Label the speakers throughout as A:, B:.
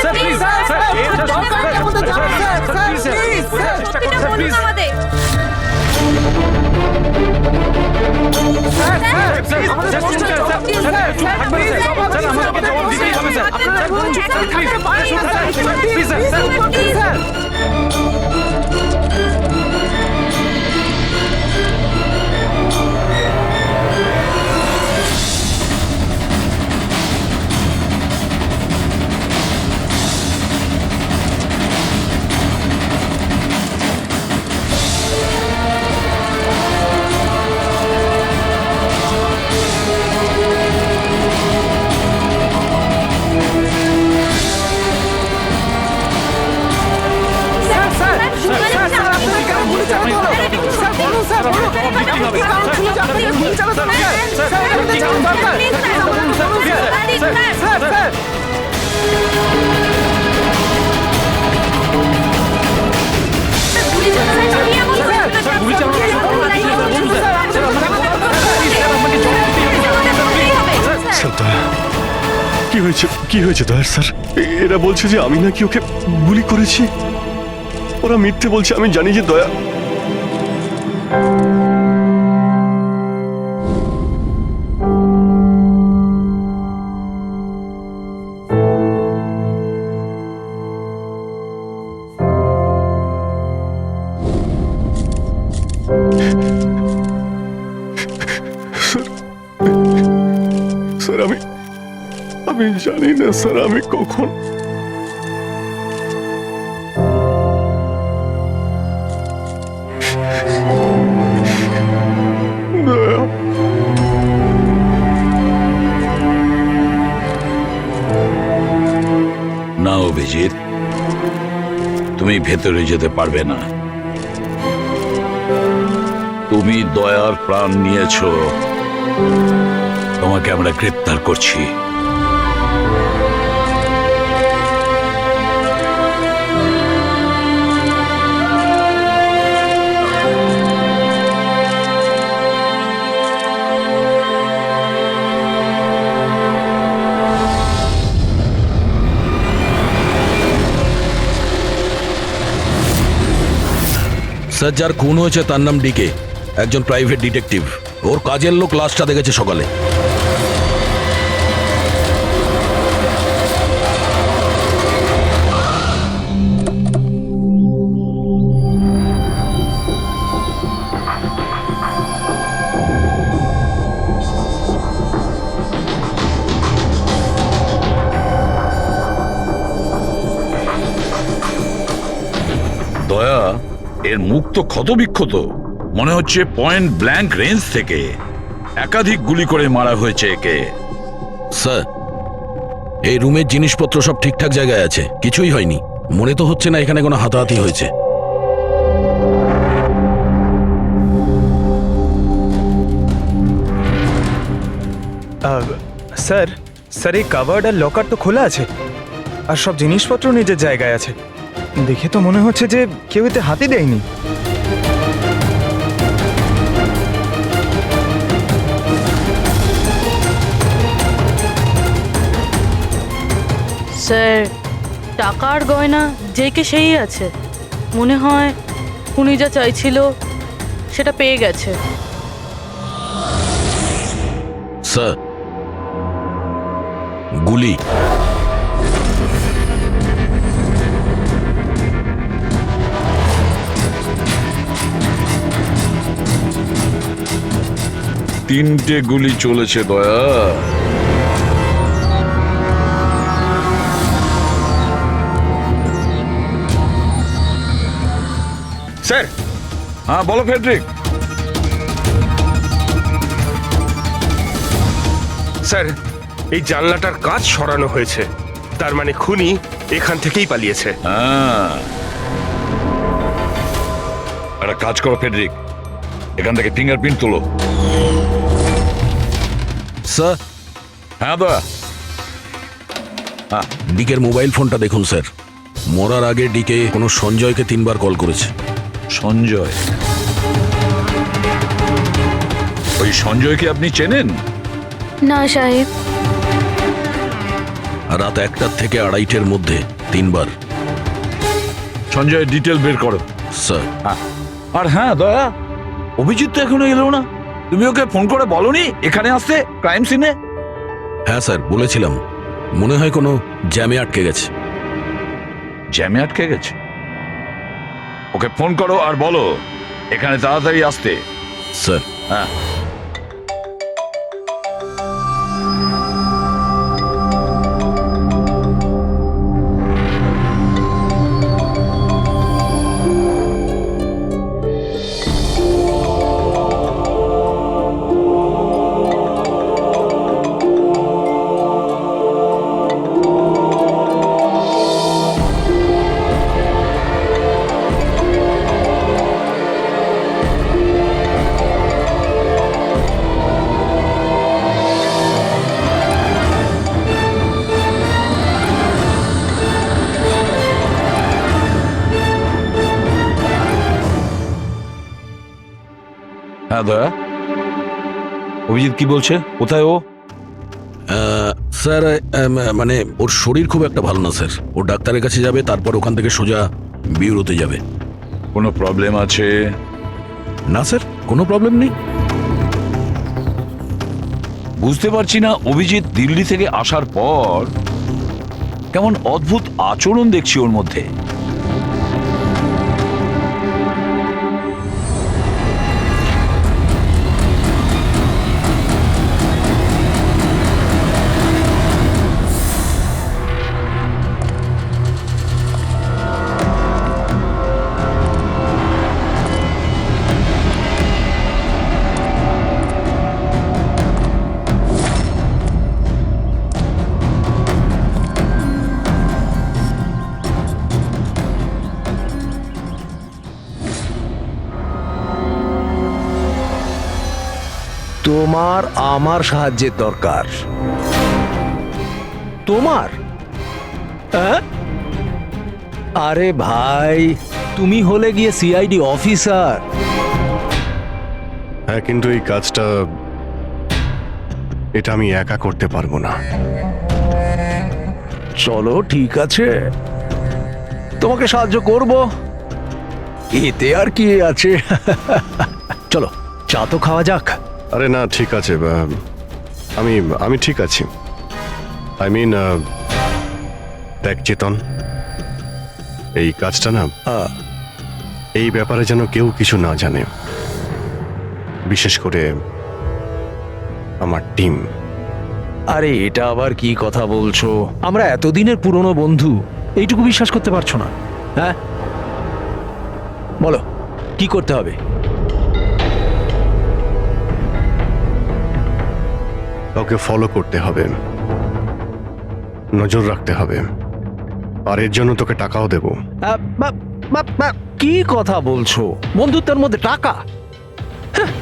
A: Sir please sir please
B: কি হয়েছে দয়ার স্যার? এরা বলছে যে আমি নাকি ওকে গুলি করেছি। ওরা মিথ্যে বলছে, আমি জানি যে দয়া। স্যার আমি জানি না স্যার আমি কখন দয়া।
C: না অভিজিৎ, তুমি ভেতরে যেতে পারবে না। তুমি দয়ার প্রাণ নিয়েছো, তোমাকে আমরা গ্রেপ্তার করছি।
D: স্যার, যার খুন হয়েছে তার নাম ডিকে, একজন প্রাইভেট ডিটেকটিভ। ওর কাজের লোক লাশটা দেখেছে সকালে।
C: দয়া, এর মুখ তো ক্ষতবিক্ষত, মনে হচ্ছে পয়েন্ট ব্ল্যাঙ্ক রেঞ্জ থেকে একাধিক গুলি করে মারা হয়েছে একে।
D: স্যার, এই রুমের জিনিসপত্র সব ঠিকঠাক জায়গায় আছে, কিছুই হয়নি। মনে তো হচ্ছে না এখানে কোনো হাতাহাতি হয়েছে।
A: স্যার স্যার এই কাভার্ড আর লকার তো খোলা আছে, আর সব জিনিসপত্র নিজের জায়গায় আছে। দেখে তো মনে হচ্ছে যে কেউ এতে হাতই দেয়নি।
E: স্যার, টাকা আর গয়না যে কে সেই আছে। মনে হয় উনি যা চাইছিল সেটা পেয়ে গেছে।
D: স্যার, গুলি।
C: তিনটে গুলি চলেছে দয়া।
A: স্যার।
C: হ্যাঁ বলো ফেডরিক।
F: স্যার, এই জানলাটার কাঁচ সরানো হয়েছে, তার মানে খুনি এখান থেকেই পালিয়েছে।
C: হ্যাঁ, একটা কাজ করো ফেডরিক, এখান থেকে ফিঙ্গারপ্রিন্ট তোলো।
D: স্যার।
C: হ্যাঁ দয়া।
D: ডিকের মোবাইল ফোনটা দেখুন স্যার। মরার আগে ডিকে কোনো সঞ্জয়কে 3 বার কল করেছে।
C: সঞ্জয়? ওই সঞ্জয়কে আপনি চেনেন?
E: না সাহেব।
D: রাত 1টা থেকে 2:30-এর মধ্যে 3 বার।
C: সঞ্জয় ডিটেল বের করো।
D: স্যার,
C: আর হ্যাঁ দয়া, অভিজিৎ তো এখনো এলো না। তুমি ওকে ফোন করে বলনি এখানে আসতে ক্রাইম সিনে?
D: হ্যাঁ স্যার বলেছিলাম, মনে হয় কোনো জ্যামে আটকে গেছে।
C: জ্যামে আটকে গেছে? ওকে ফোন করো আর বলো এখানে তাড়াতাড়ি আসতে।
D: স্যার,
C: হ্যাঁ। হ্যাঁ দয়া, অভিজিৎ কি বলছে? কোথায় ও?
D: স্যার মানে ওর শরীর খুব একটা ভালো না স্যার। ও ডাক্তারের কাছে যাবে, তারপর ওখান থেকে সোজা বিউরোতে যাবে।
C: কোনো প্রবলেম আছে?
D: না স্যার, কোনো প্রবলেম নেই।
C: বুঝতে পারছি না, অভিজিৎ দিল্লি থেকে আসার পর কেমন অদ্ভুত আচরণ দেখছি ওর মধ্যে।
G: তোমার আমার সাহায্যের দরকার। তোমার? আরে ভাই, তুমি হলে গিয়ে সিআইডি অফিসার।
B: হ্যাঁ, কিন্তু এই কাজটা এটা আমি একা করতে পারবো না।
G: চলো ঠিক আছে, তোমাকে সাহায্য করব, এতে আর কি আছে। চলো চা তো খাওয়া যাক।
B: আরে না, ঠিক আছে, আমি আমি ঠিক আছি। আই মিন, দেখ চেতন, এই কাজটা না, এই ব্যাপারে যেন কেউ কিছু না জানে, বিশেষ করে আমার টিম।
G: আরে এটা আবার কি কথা বলছো? আমরা এতদিনের পুরনো বন্ধু, এইটুকু বিশ্বাস করতে পারছো না? হ্যাঁ বলো, কি করতে হবে?
B: ওকে ফলো করতে হবে, নজর রাখতে হবে, আর এর জন্য তোকে টাকাও দেব।
G: কি কথা বলছো? বন্ধুত্বের মধ্যে টাকা? হ্যাঁ।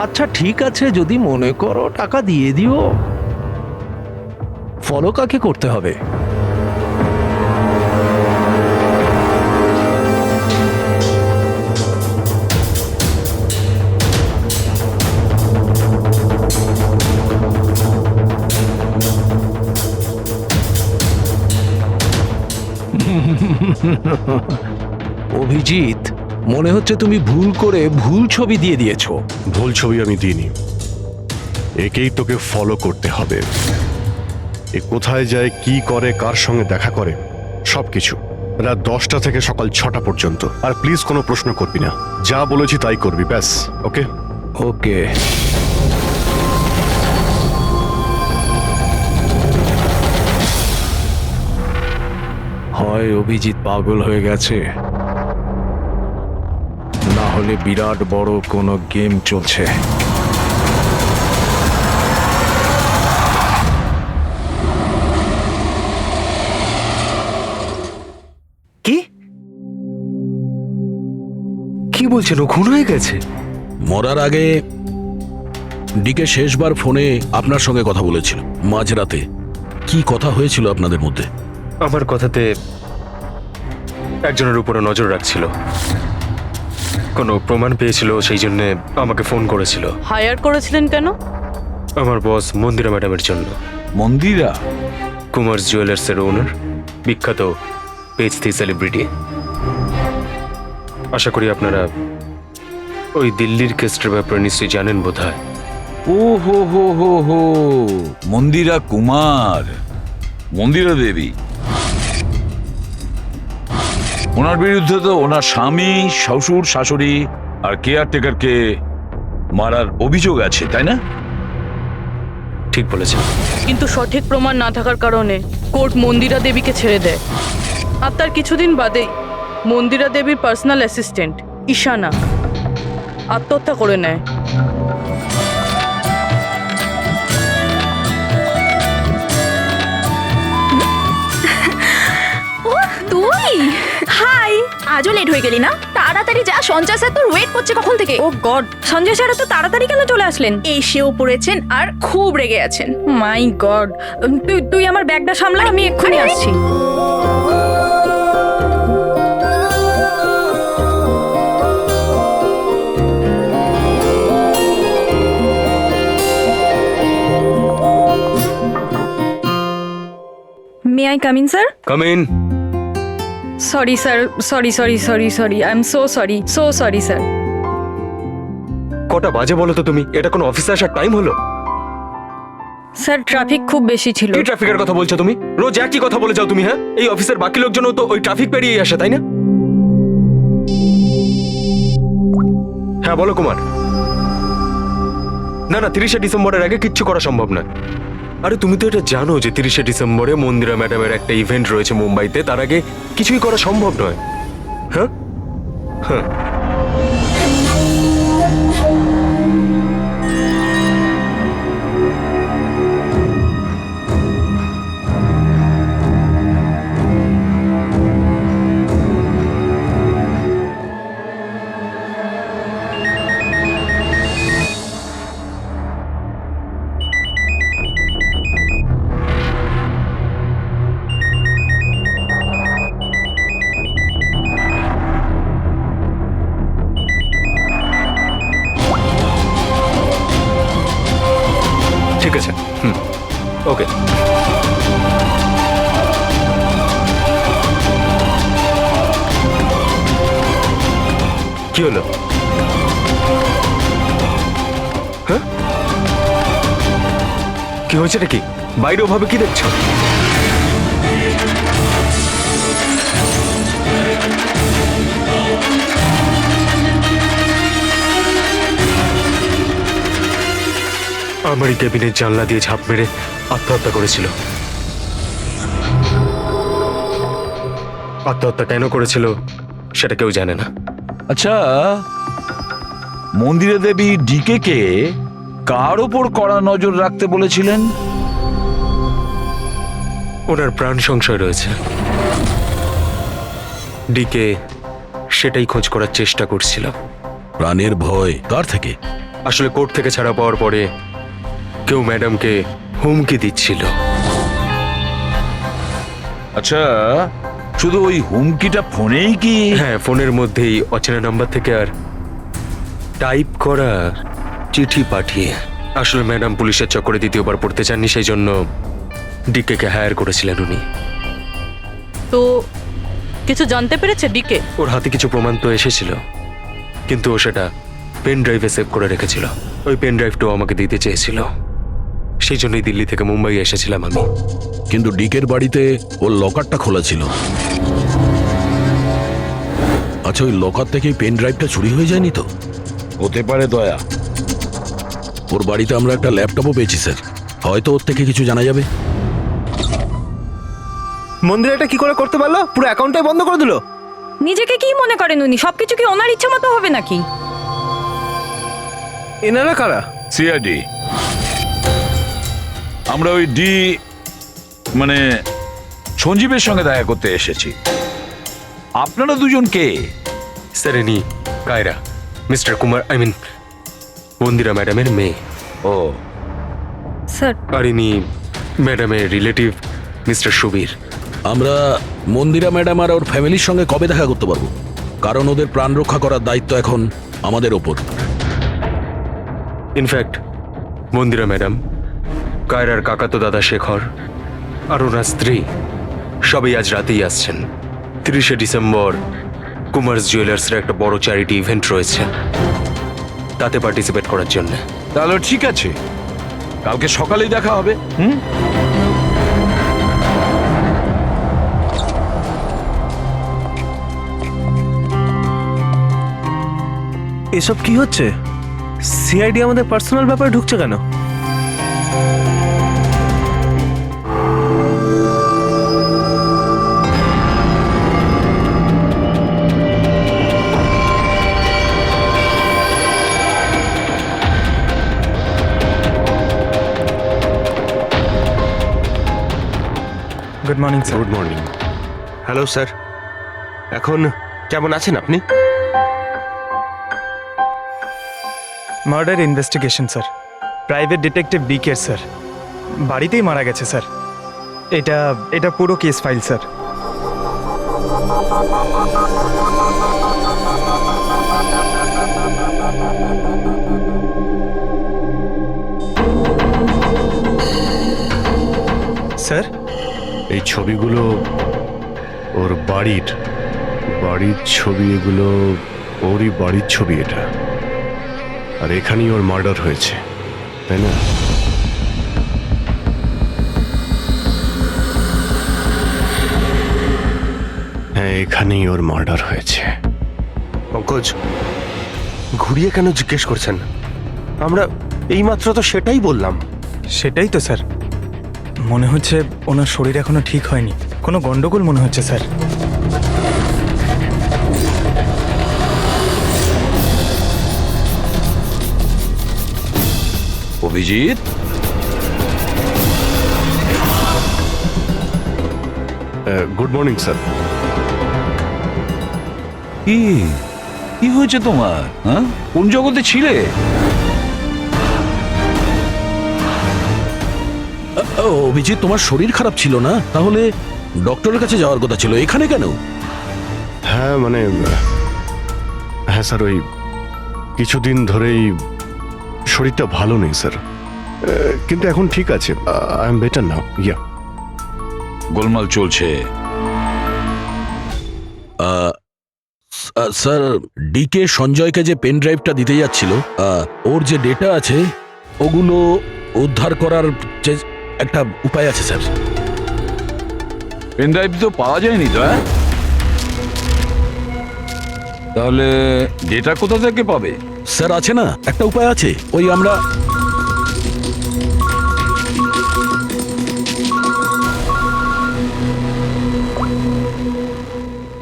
G: আচ্ছা ঠিক আছে, যদি মনে করো টাকা দিয়ে দিও। ফলো কাকে করতে হবে? অভিজিৎ, মনে হচ্ছে তুমি ভুল করে ভুল ছবি দিয়ে দিয়েছো।
B: ভুল ছবি আমি দিইনি, একেই তোকে ফলো করতে হবে। এ কোথায় যায়, কি করে, কার সঙ্গে দেখা করে, সবকিছু। রাত 10টা থেকে সকাল 6টা পর্যন্ত। আর প্লিজ কোনো প্রশ্ন করবি না, যা বলেছি তাই করবি, ব্যাস। ওকে
G: ওকে। হয় অভিজিৎ পাগল হয়ে গেছে, না হলে বিরাট বড় কোনো গেম চলছে।
F: কি কি বলছেন? ও খুন হয়ে গেছে?
D: মরার আগে ডিকে শেষবার ফোনে আপনার সঙ্গে কথা বলেছিল মাঝরাতে। কি কথা হয়েছিল আপনাদের মধ্যে?
F: আমার কথাতে একজনের উপরে নজর রাখছিল, কোনো প্রমাণ পেয়েছিল, সেই জন্য আমাকে ফোন করেছিল।
E: হায়ার করেছিলেন কেন?
F: আমার বস মন্দিরা ম্যাডামের জন্য।
C: মন্দিরা?
F: কুমার জুয়েলার্সের ওনার, বিখ্যাত পেজথি সেলিব্রিটি। আশা করি আপনারা ওই দিল্লির কেসটার ব্যাপারে নিশ্চয়ই জানেন বোধহয়।
C: ও হো হো হো হো, মন্দিরা কুমার, মন্দিরা দেবী। ওনার বিরুদ্ধে তো ওনার স্বামী, শ্বশুর, শাশুড়ি আর কেয়ারটেকারকে মারার অভিযোগ আছে, তাই না?
F: ঠিক বলেছেন।
E: কিন্তু সঠিক প্রমাণ না থাকার কারণে কোর্ট মন্দিরা দেবীকে ছেড়ে দেয়। আর তার কিছুদিন বাদেই মন্দিরা দেবীর পার্সোনাল অ্যাসিস্ট্যান্ট ঈশানা আত্মহত্যা করে নেয়।
H: ও তুই, হাই। আজও লেট হয়ে গেলি না? তাড়াতাড়ি যা, সঞ্জয় স্যার তোর ওয়েট করছে কখন থেকে। ও গড, সঞ্জয় স্যার তো তাড়াতাড়ি কেন চলে আসলেন? এসেও পড়েছেন আর খুব রেগে আছেন। মাই গড, তুই আমার ব্যাগটা সামলা, আমি এক্ষুনি আসছি। May I come in sir?
F: Come in.
H: Sorry sir, sorry I am so sorry sir.
F: কটা বাজে বলো তো তুমি? এটা কোনো অফিসে আসার টাইম হলো?
H: স্যার ট্রাফিক খুব বেশি ছিল।
F: কি ট্রাফিকের কথা বলছো তুমি? রোজ একই কথা বলে যাও তুমি। হ্যাঁ, এই অফিসের বাকি লোকজনও তো ওই ট্রাফিক পেরিয়ে আসে, তাই না? হ্যাঁ বলো কুমার। না না, 30শে ডিসেম্বরের আগে কিচ্ছু করা সম্ভব নয়। আরে তুমি তো এটা জানো যে 30শে ডিসেম্বরে মন্দিরা ম্যাডামের একটা ইভেন্ট রয়েছে মুম্বাইতে, তার আগে কিছুই করা সম্ভব নয়। হ্যাঁ হ্যাঁ, ঠিক আছে। ওকে। কি হলো? হ্যাঁ, কি হয়েছে নাকি? বাইরে ওভাবে কি দেখছো? আমারই কেবিনের জানলা দিয়ে ঝাঁপ মেরে আত্মহত্যা করেছিল। আত্মহত্যা কেন করেছিল সেটা কেউ জানে না।
C: আচ্ছা, মন্দিরা দেবী ডিকে কে কার ওপর কড়া নজর রাখতে বলেছিলেন?
F: ওনার প্রাণ সংশয় রয়েছে। ডিকে সেটাই খোঁজ করার চেষ্টা করছিল।
D: প্রাণের ভয় কার থেকে?
F: আসলে কোর্ট থেকে ছাড়া পাওয়ার পরে কেউ ম্যাডামকে হুমকি দিচ্ছিল।
C: আচ্ছা, শুধু ওই হুমকিটা ফোনেই কি?
F: হ্যাঁ, ফোনের মধ্যেই অচেনা নাম্বার থেকে আর টাইপ করা চিঠি পাঠিয়ে। আসলে ম্যাডাম পুলিশের চক্করে দ্বিতীয়বার পড়তে চাননি, সেই জন্য ডিকে কে হায়ার করেছিলেন উনি।
E: তো কিছু জানতে পেরেছে ডিকে?
F: ওর হাতে কিছু প্রমাণ তো এসেছিল, কিন্তু ও সেটা পেন ড্রাইভে সেভ করে রেখেছিল। ওই পেন ড্রাইভটাও আমাকে দিতে চেয়েছিল, সেই জন্যই দিল্লি থেকে মুম্বাই এসেছিলাম আমি।
D: কিন্তু ডিকের বাড়িতে ওর লকারটা খোলা ছিল। আচ্ছা, ওই লকার থেকে পেন ড্রাইভটা চুরি হয়ে যায়নি তো?
C: হতে পারে দয়া।
D: ওর বাড়িতে আমরা একটা ল্যাপটপও পেয়েছি স্যার, হয়তো ওর থেকে কিছু জানা যাবে।
G: মন্দিরাটা কি করে করতে পারলো? পুরো অ্যাকাউন্টটাই বন্ধ করে দিল।
H: নিজেকে কি মনে করেন উনি? সবকিছু কি ওনার ইচ্ছা মতো হবে নাকি?
G: এনারা কারা?
C: সিআইডি। আমরা ওই মানে সঞ্জীবের সঙ্গে দেখা করতে এসেছি। আপনারা দুজন কে?
F: স্যার, ইনি কায়রা, মিস্টার কুমার, মন্দিরা ম্যাডামের মেয়ে।
C: ও
H: স্যার
F: আর ইনি ম্যাডামের রিলেটিভ মিস্টার সুবীর।
D: আমরা মন্দিরা ম্যাডাম আর ওর ফ্যামিলির সঙ্গে কবে দেখা করতে পারবো? কারণ ওদের প্রাণ রক্ষা করার দায়িত্ব এখন আমাদের ওপর।
F: ইনফ্যাক্ট মন্দিরা ম্যাডাম, কায়রার কাকাতো দাদা শেখর আর ওনার স্ত্রী সবাই আজ রাতেই আসছেন। 30শে ডিসেম্বর কুমার্স জুয়েলার্সের একটা বড় চ্যারিটি ইভেন্ট রয়েছে, তাতে পার্টিসিপেট করার জন্য।
C: তাহলে ঠিক আছে, কালকে সকালেই দেখা হবে।
I: এসব কি হচ্ছে? সিআইডি আমাদের পার্সোনাল ব্যাপারে ঢুকছে কেন?
A: Good morning sir.
J: Good morning. Hello sir, এখন কেমন আছেন আপনি?
A: Murder investigation sir, private detective DK sir, বাড়িতেই মারা গেছে স্যার। এটা এটা পুরো কেস ফাইল স্যার। স্যার,
B: এই ছবিগুলো ওর বাড়ির ছবি, এগুলো ওরই বাড়ির ছবি এটা। আর এখানেই ওর মার্ডার হয়েছে, তাই না? হ্যাঁ, এখানেই ওর মার্ডার হয়েছে।
J: পঙ্কজ, ঘুরিয়ে কেন জিজ্ঞেস করছেন? আমরা এইমাত্র তো সেটাই বললাম।
A: সেটাই তো স্যার, মনে হচ্ছে ওনার শরীর এখনো ঠিক হয়নি, কোনো গন্ডগোল মনে হচ্ছে sir.
C: Abhijit,
B: good morning sir.
C: কি কি হয়েছে তোমার? হ্যাঁ, কোন জগতে ছিলে?
D: অভিজিৎ, তোমার শরীর খারাপ ছিল না? তাহলে ডক্টরের কাছে যাওয়ার কথা ছিল, এখানে কেন?
B: হ্যাঁ মানে, হ্যাঁ স্যার, ওই কিছুদিন ধরেই শরীরটা ভালো নেই স্যার, কিন্তু এখন ঠিক আছে। I am better now. Yeah,
C: গোলমাল চলছে।
D: স্যার, ডিকে সঞ্জয়কে যে পেন ড্রাইভটা দিতে যাচ্ছিল, ওর যে ডেটা আছে ওগুলো উদ্ধার করার যে একটা উপায় আছে স্যার।
C: পেন ড্রাইভ তো পাওয়া যায়নি তো? তাহলে ডেটা কোথা থেকে পাবে?
D: স্যার, আছে না একটা উপায় আছে, ওই আমরা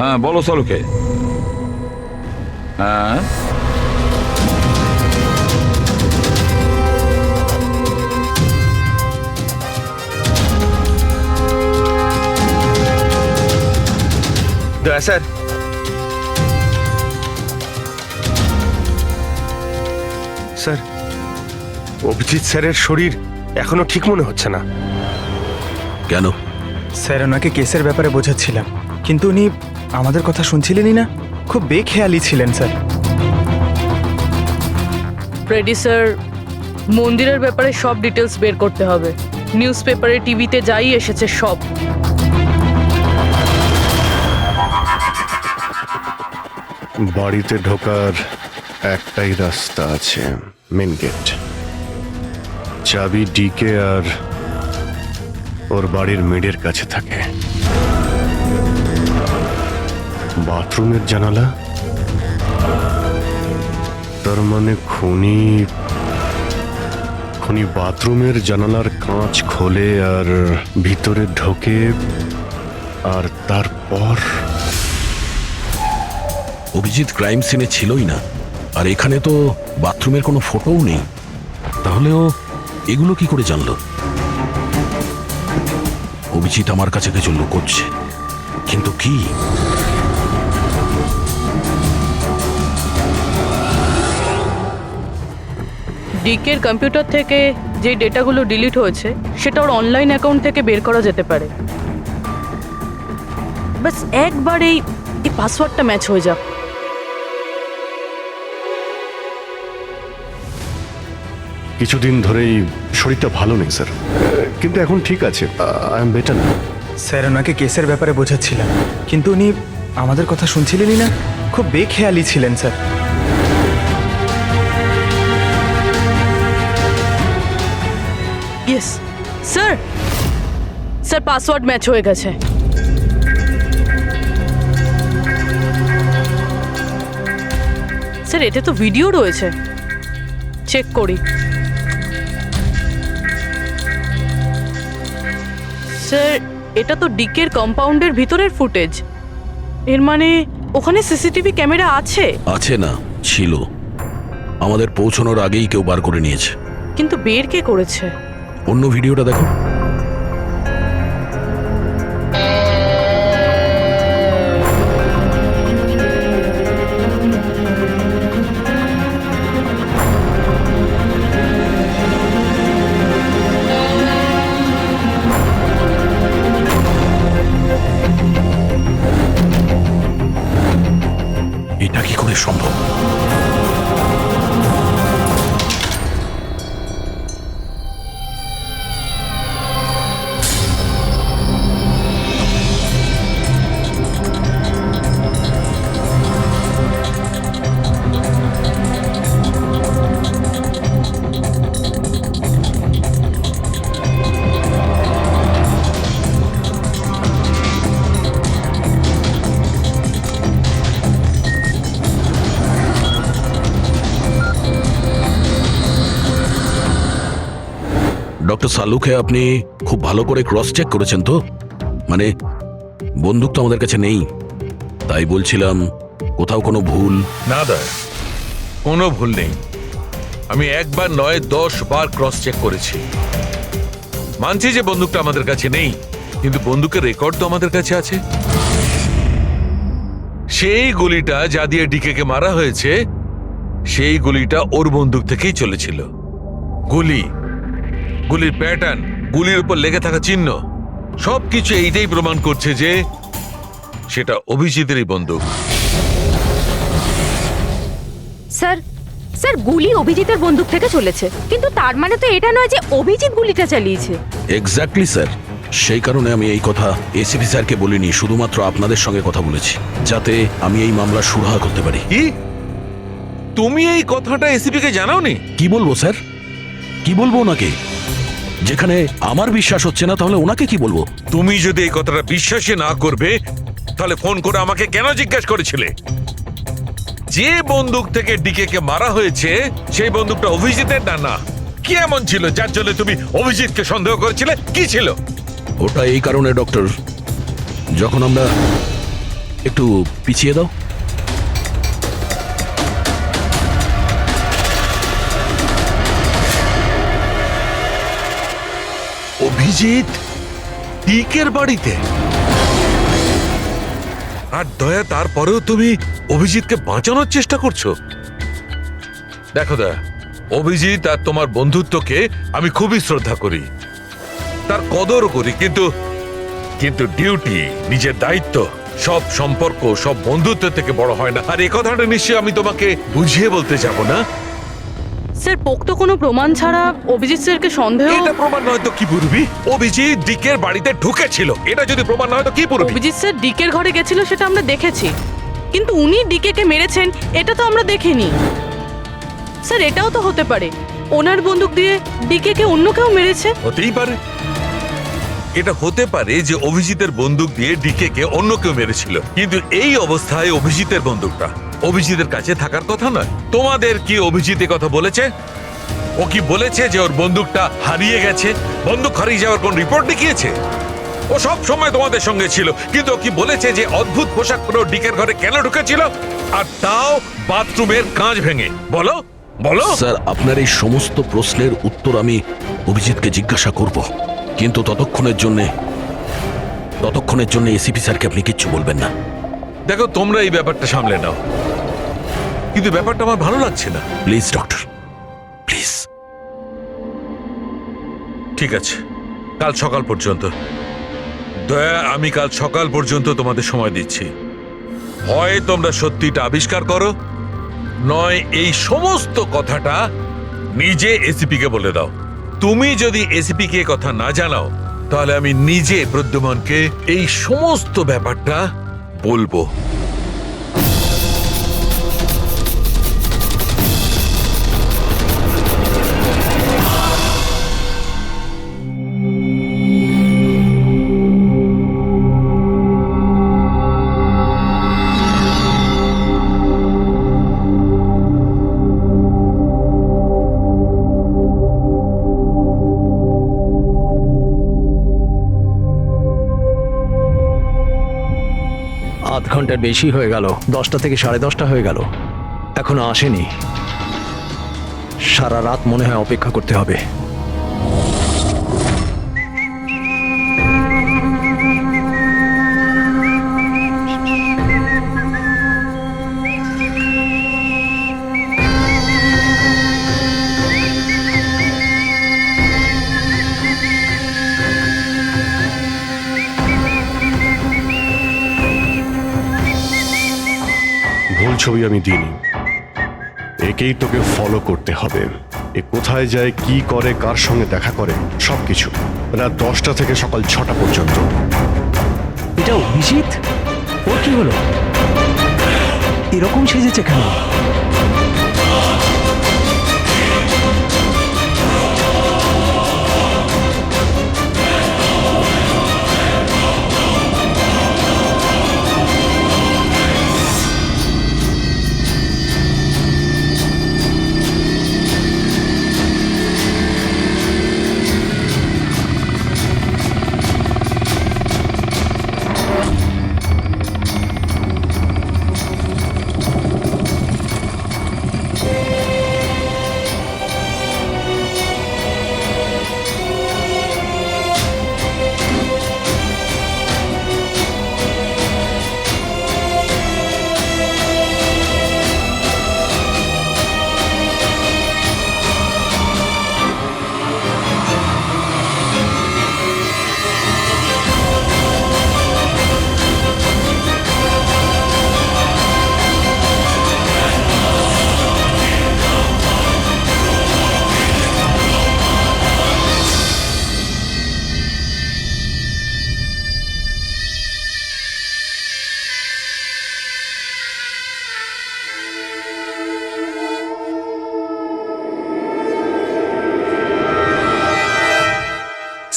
C: হ্যাঁ, বলো সালুকে। হ্যাঁ,
J: দয়া স্যার, স্যার, অভিজিৎ স্যারের শরীর এখনো ঠিক মনে হচ্ছে না।
D: কেন?
A: স্যার, ওনাকে কেসের ব্যাপারে বোঝাচ্ছিলাম, কিন্তু উনি আমাদের কথা শুনছিলেনই না, খুব বেখেয়ালি ছিলেন স্যার।
E: ফ্রেডি স্যার, মন্দিরের ব্যাপারে সব ডিটেলস বের করতে হবে। নিউজ পেপারে, টিভিতে যাই এসেছে সব।
B: বাড়িতে ঢোকার একটাই রাস্তা আছে, মেন গেট। চাবি ডিকে আর ওর বাড়ির মেডের কাছে থাকে। বাথরুমের জানালা, তার মানে খুনি বাথরুমের জানালার কাঁচ খোলে আর ভিতরে ঢোকে, আর তারপর
D: অভিজিৎ ক্রাইম সিনে ছিলই না, আর এখানে তো বাথরুমের কোনো ফটোও নেই। তাহলে ও এগুলো কি করে জানলো? অভিজিৎ আমার কাছে কিছু লুকোচ্ছে, কিন্তু কি?
E: ডিকের কম্পিউটার থেকে যে ডেটাগুলো ডিলিট হয়েছে সেটা ওর অনলাইন অ্যাকাউন্ট থেকে বের করা যেতে পারে। বাস একবার এই পাসওয়ার্ডটা ম্যাচ হয়ে যাক।
B: কিছুদিন ধরেই শরীরটা ভালো নেই স্যার, কিন্তু এখন ঠিক আছে, আই এম বেটার না।
A: স্যার ওনাকে কেসের ব্যাপারে বোঝাচ্ছিলাম, কিন্তু উনি আমাদের কথা শুনছিলেনই না। খুব বেখেয়ালি ছিলেন sir.
E: Yes sir, sir password match হয়ে গেছে। স্যার এতে তো ভিডিও রয়েছে, চেক করি। স্যার এটা তো ডিকের কম্পাউন্ডের ভিতরের ফুটেজ। এর মানে ওখানে সিসিটিভি ক্যামেরা আছে?
D: আছে না, ছিল। আমাদের পৌঁছানোর আগেই কেউ বার করে নিয়েছে।
E: কিন্তু বের কে করেছে?
D: অন্য ভিডিওটা দেখো। এটা কি করে সম্ভব? ডক্টর সালুকে আপনি খুব ভালো করে ক্রস চেক করেছেন তো? মানে বন্দুক তো আমাদের কাছে নেই, তাই বলছিলাম কোথাও কোনো ভুল?
K: না দা, কোনো ভুল নেই। আমি একবার নয় 10 বার ক্রস চেক করেছি। মানছি যে বন্দুকটা আমাদের কাছে নেই, কিন্তু বন্দুকের রেকর্ড তো আমাদের কাছে আছে। সেই গুলিটা যা দিয়ে ডিকে মারা হয়েছে, সেই গুলিটা ওর বন্দুক থেকেই চলেছিল। গুলির প্যাটার্ন, গুলির উপর লেগে থাকা চিহ্ন, সবকিছু এইটাই প্রমাণ করছে যে সেটা অভিজিতেরই বন্দুক।
H: স্যার স্যার গুলি অভিজিতের বন্দুক থেকে চলেছে, কিন্তু তার মানে তো এটা নয় যে অভিজিৎ গুলিটা চালিয়েছে।
D: এক্স্যাক্টলি স্যার, সেই কারণে আমি এই কথা এসিপি স্যারকে বলিনি, শুধুমাত্র আপনাদের সঙ্গে কথা বলেছি, যাতে আমি এই মামলা সুরাহা করতে পারি।
K: কি তুমি এই কথাটা এসিপি কে জানাওনি?
D: কি বলবো স্যার, কি বলবো ওনাকে? যেখানে আমার বিশ্বাস হচ্ছে না, তাহলে ওনাকে কি বলবো?
K: তুমি যদি এই কথাটা বিশ্বাসই না করবে, তাহলে ফোন করে আমাকে কেন জিজ্ঞেস করেছিলে? যে বন্দুক থেকে ডিকে কে মারা হয়েছে সেই বন্দুকটা অভিজিতের না? কি এমন ছিল যার জন্য তুমি অভিজিৎকে সন্দেহ করেছিলে? কি ছিল
D: ওটা? এই কারণে ডক্টর, যখন আমরা একটু পিছিয়ে দাও।
K: অভিজিৎ ডিকের বাড়িতে, আর দয়া তারপরেও তুমি অভিজিৎকে বাঁচানোর চেষ্টা করছো? দেখো দয়া, অভিজিৎ আর তোমার বন্ধুত্বকে আমি খুবই শ্রদ্ধা করি, তার কদর করি, কিন্তু ডিউটি, নিজের দায়িত্ব, সব সম্পর্ক সব বন্ধুত্ব থেকে বড় হয় না। আর এই কথাটা নিশ্চয়ই আমি তোমাকে বুঝিয়ে বলতে যাব না।
E: স্যার পোক্ত কোনো প্রমাণ ছাড়া অভিজিৎ স্যারকে সন্দেহ?
K: এটা প্রমাণ নয় তো কি পুরবি? অভিজিৎ ডিকের বাড়িতে ঢুকেছিল, এটা যদি প্রমাণ নয় তো কি পুরবি?
E: অভিজিৎ স্যার ডিকের ঘরে গেছিল সেটা আমরা দেখেছি, কিন্তু উনি ডিকে কে মেরেছেন এটা তো আমরা দেখিনি। স্যার এটাও তো হতে পারে ওনার বন্দুক দিয়ে ডিকে কে অন্য কেউ মেরেছে।
K: হতেই পারে, এটা হতে পারে যে অভিজিতের বন্দুক দিয়ে ডিকে কে অন্য কেউ মেরেছিল, কিন্তু এই অবস্থায় অভিজিতের বন্দুকটা অভিজিতের কাছে থাকার কথা নয়। তোমাদের কি অভিজিৎ কথা বলেছে? ও কি বলেছে যে ওর বন্দুকটা হারিয়ে গেছে? বন্দুক হারিয়ে যাওয়ার কোন রিপোর্ট দেখিয়েছে? ও সব সময় তোমাদের সঙ্গে ছিল, কিন্তু ও কি বলেছে যে অদ্ভুত পোশাক পরে ডিকের ঘরে কেন ঢুকেছিল, আর তাও বাথরুমের কাঁচ ভেঙে? বলো বলো।
D: স্যার আপনার এই সমস্ত প্রশ্নের উত্তর আমি অভিজিৎকে জিজ্ঞাসা করব, কিন্তু ততক্ষণের জন্য এসিপি স্যারকে আপনি কিচ্ছু বলবেন না।
K: দেখো তোমরা এই ব্যাপারটা সামলে নাও, কিন্তু ব্যাপারটা আমার ভালো লাগছে না।
D: Please doctor, please.
K: ঠিক আছে, কাল সকাল পর্যন্ত। দয়া, আমি কাল সকাল পর্যন্ত তোমাদের সময় দিচ্ছি। হয় তোমরা সত্যিটা আবিষ্কার করো, নয় এই সমস্ত কথাটা নিজে এসিপি কে বলে দাও। তুমি যদি এসিপি কে কথা না জানাও তাহলে আমি নিজে প্রদ্যুমনকে এই সমস্ত ব্যাপারটা বলবো।
G: আধ ঘন্টার বেশি হয়ে গেল, 10টা থেকে 10:30 হয়ে গেল, এখনো আসেনি। সারা রাত মনে হয় অপেক্ষা করতে হবে।
B: ভুল ছবি আমি দিইনি, একেই তোকে ফলো করতে হবে। এ কোথায় যায়, কি করে, কার সঙ্গে দেখা করে, সবকিছু রাত 10টা থেকে সকাল 6টা পর্যন্ত।
G: এটা অভিজিৎ? ওর কি হলো? এরকম সেজেছে কেন?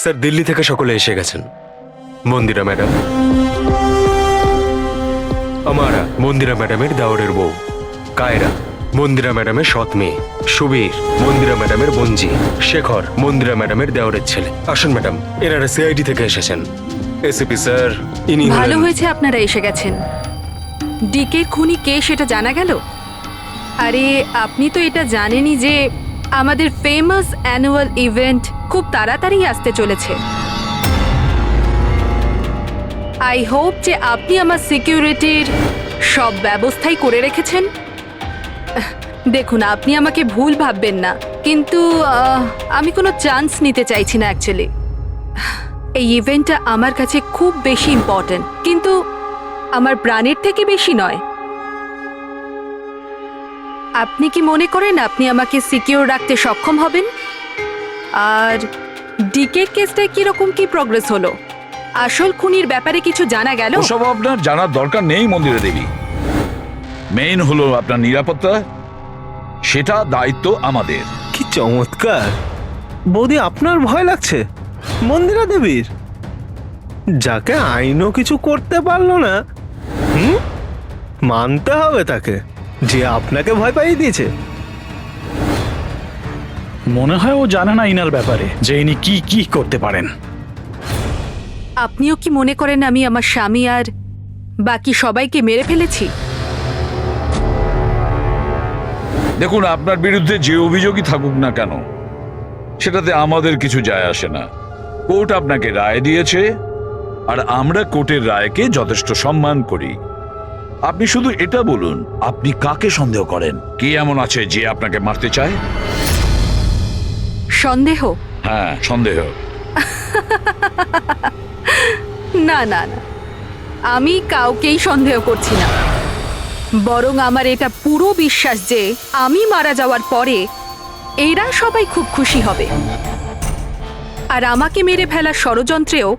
F: স্যার, দিল্লি থেকে সকলে এসে গেছেন। মন্দিরা ম্যাডাম, আমারা মন্দিরা ম্যাডামের দাওরের বউ, কায়রা মন্দিরা ম্যাডামের সৎ মেয়ে, সুবীর মন্দিরা ম্যাডামের বোনজি, শেখর মন্দিরা ম্যাডামের দেওরের ছেলে। আসুন ম্যাডাম, এনারা সিআইডি থেকে এসেছেন। এসিপি স্যার, ইনি
H: ভালো
F: হলেন-
H: হয়েছে আপনারা এসে গেছেন। ডিকে খুনি কে সেটা জানা গেল? আরে আপনি তো এটা জানেনই যে আমাদের ফেমাস অ্যানুয়াল ইভেন্ট খুব তাড়াতাড়ি আসতে চলেছে। আই হোপ যে আপনি আমার সিকিউরিটির সব ব্যবস্থাই করে রেখেছেন। দেখুন, আপনি আমাকে ভুল ভাববেন না, কিন্তু আমি কোনো চান্স নিতে চাইছি না অ্যাকচুয়ালি। এই ইভেন্টটা আমার কাছে খুব বেশি ইম্পর্ট্যান্ট, কিন্তু আমার প্রাণের থেকে বেশি নয়। আপনি কি মনে করেন আপনি আমাকে সিকিউর রাখতে সক্ষম হবেন? আর ডিকে কেসটায় কিরকম কি প্রগ্রেস হলো? আসল খুনির ব্যাপারে কিছু জানা গেল?
C: ওসব আপনার জানার দরকার নেই মন্দিরা দেবী। মেইন হলো আপনার নিরাপত্তা, সেটা দায়িত্ব আমাদের।
I: কি চমৎকার! বৌদি, আপনার ভয় লাগছে মন্দিরা দেবীর? যাকে আইনও কিছু করতে পারলো না, মানতে হবে তাকে যে আপনাকে ভয় পাইয়ে দিয়েছে।
A: মনে হয় ও জানে না ইনার ব্যাপারে, যে ইনি কি কি করতে পারেন।
H: আপনিও কি মনে করেন আমি আমার স্বামী আর বাকি সবাইকে মেরে ফেলেছি?
C: দেখুন, আপনার বিরুদ্ধে যে অভিযোগই থাকুক না কেন, সেটাতে আমাদের কিছু যায় আসে না। কোর্ট আপনাকে রায় দিয়েছে, আর আমরা কোর্টের রায়কে যথেষ্ট সম্মান করি। আপনি শুধু এটা বলুন, আপনি কাকে সন্দেহ করেন? কি এমন আছে যে আপনাকে মারতে চায়?
H: সন্দেহ?
C: হ্যাঁ, সন্দেহ।
H: না না না, আমি কাউকেই সন্দেহ করছি না। বরং আমার এটা পুরো বিশ্বাস যে আমি মারা যাওয়ার পরে এরা সবাই খুব খুশি হবে। আর আমাকে মেরে ফেলার ষড়যন্ত্রেও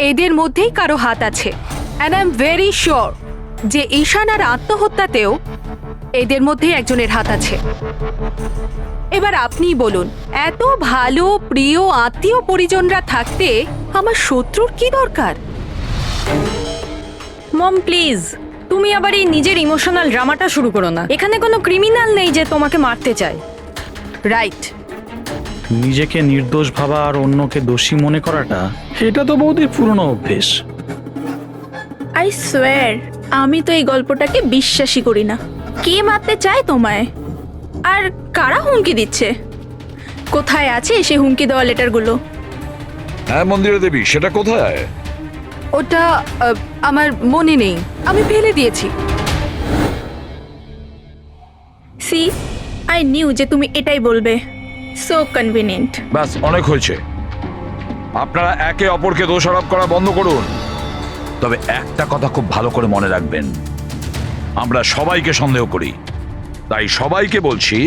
H: এদের মধ্যেই কারো হাত আছে। And I am very sure যে ঈশানার আত্মহত্যাতেও এদের মধ্যে একজনের হাত আছে। এবার আপনিই বলুন, এত ভালো প্রিয় আত্মীয় পরিজনরা থাকতে আমার শত্রুর কি দরকার? মম প্লিজ, তুমি আবার এই নিজের ইমোশনাল ড্রামাটা শুরু করো না। এখানে কোনো ক্রিমিনাল নেই যে তোমাকে মারতে চায়, রাইট?
G: নিজেকে নির্দোষ ভাবা আর অন্যকে দোষী মনে করাটা, এটা তো বৌদির পুরনো অভ্যেস।
H: আই সোয়ার, আমি তো এই গল্পটাকে বিশ্বাসই করি না। কে মারতে চায় তোমায়? আর কারা হুমকি দিচ্ছে? কোথায় আছে সে হুমকি দেওয়া লেটারগুলো?
C: হ্যাঁ মন্দিরা দেবী, সেটা কোথায়?
H: ওটা আমার মনে নেই, আমি ফেলে দিয়েছি। সি, আই নিউ যে তুমি এটাই বলবে। So convenient.
C: ব্যাস, অনেক হয়েছে। আপনারা একে অপরকে দোষারোপ করা বন্ধ করুন। তবে একটা কথা খুব ভালো করে মনে রাখবেন, আমরা সবাইকে সন্দেহ করি। তাই সবাইকে বলছি,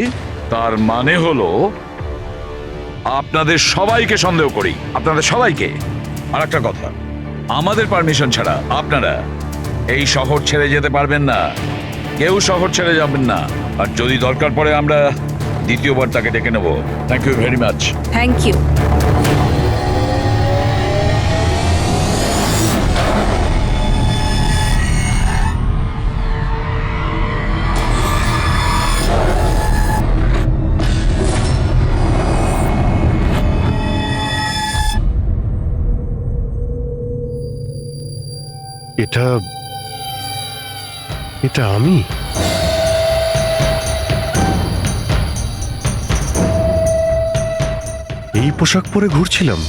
C: তার মানে হলো আপনাদের সবাইকে সন্দেহ করি, আপনাদের সবাইকে। আর একটা কথা, আমাদের পারমিশন ছাড়া আপনারা এই শহর ছেড়ে যেতে পারবেন না। কেউ শহর ছেড়ে যাবেন না। আর যদি দরকার পড়ে আমরা দ্বিতীয়বার তাকে ডেকে নেব। Thank you very much.
H: Thank you.
B: এটা এটা আমি? এই পোশাক পরে ঘুরছিলাম?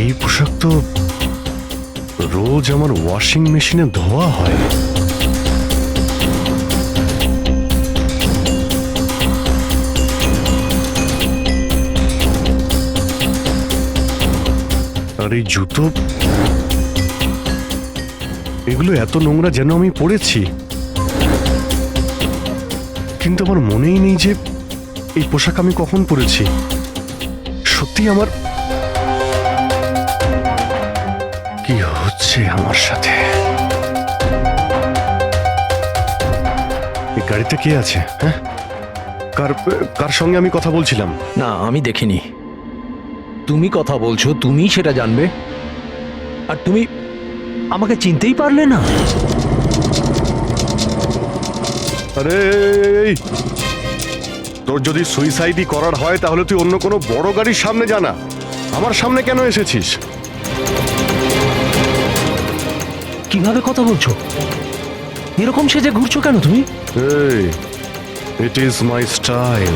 B: এই পোশাক তো রোজ আমার ওয়াশিং মেশিনে ধোয়া হয়। আর এই জুতো, এগুলো এত নোংরা যেন আমি পরেছি। কিন্তু আমার মনেই নেই যে এই পোশাক আমি কখন পরেছি। সত্যি আমার কি হচ্ছে আমার সাথে? এই গাড়িতে কে আছে? হ্যাঁ, কার কার সঙ্গে আমি কথা বলছিলাম?
G: না, আমি দেখিনি। তুমি কথা বলছো, তুমি সেটা জানবে। আর তুমি আমাকে চিনতেই পারলে না?
B: আরে এই, তোর যদি সুইসাইডই করার হয় তাহলে তুই অন্য কোনো বড় গাড়ির সামনে জানা। আমার সামনে কেন এসেছিস?
G: কিভাবে কথা বলছো? এরকম সেজে ঘুরছো কেন তুমি?
B: এই, ইট ইজ মাই স্টাইল,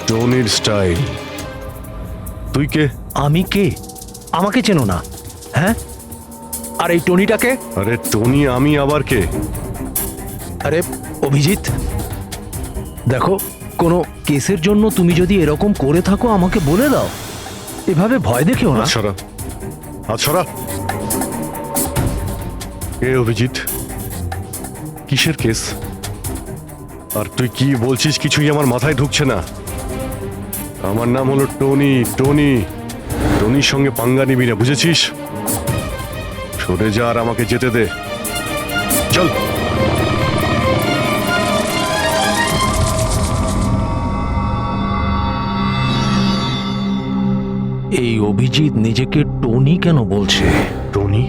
B: টনির স্টাইল। তুই কে?
G: আমি কে? আমাকে চেনো না? হ্যাঁ, আর এই টনিটাকে?
B: আরে টনি আমি আবার কে?
G: আরে অভিজিৎ, দেখো, কোনো কেসের জন্য তুমি যদি এরকম করে থাকো আমাকে বলে দাও। এভাবে ভয় দেখেও না।
B: সরা, হাত সরা। কে অভিজিৎ? কিসের কেস? আর তুই কি বলছিস কিছুই আমার মাথায় ঢুকছে না। আমার নাম হলো টনি। টনি, টনির সঙ্গে পাঙ্গা নিবি না, বুঝেছিস? সরে যা আর আমাকে যেতে দে। চল।
G: এই অভিজিৎ নিজেকে টনি কেন বলছে?
B: টনি?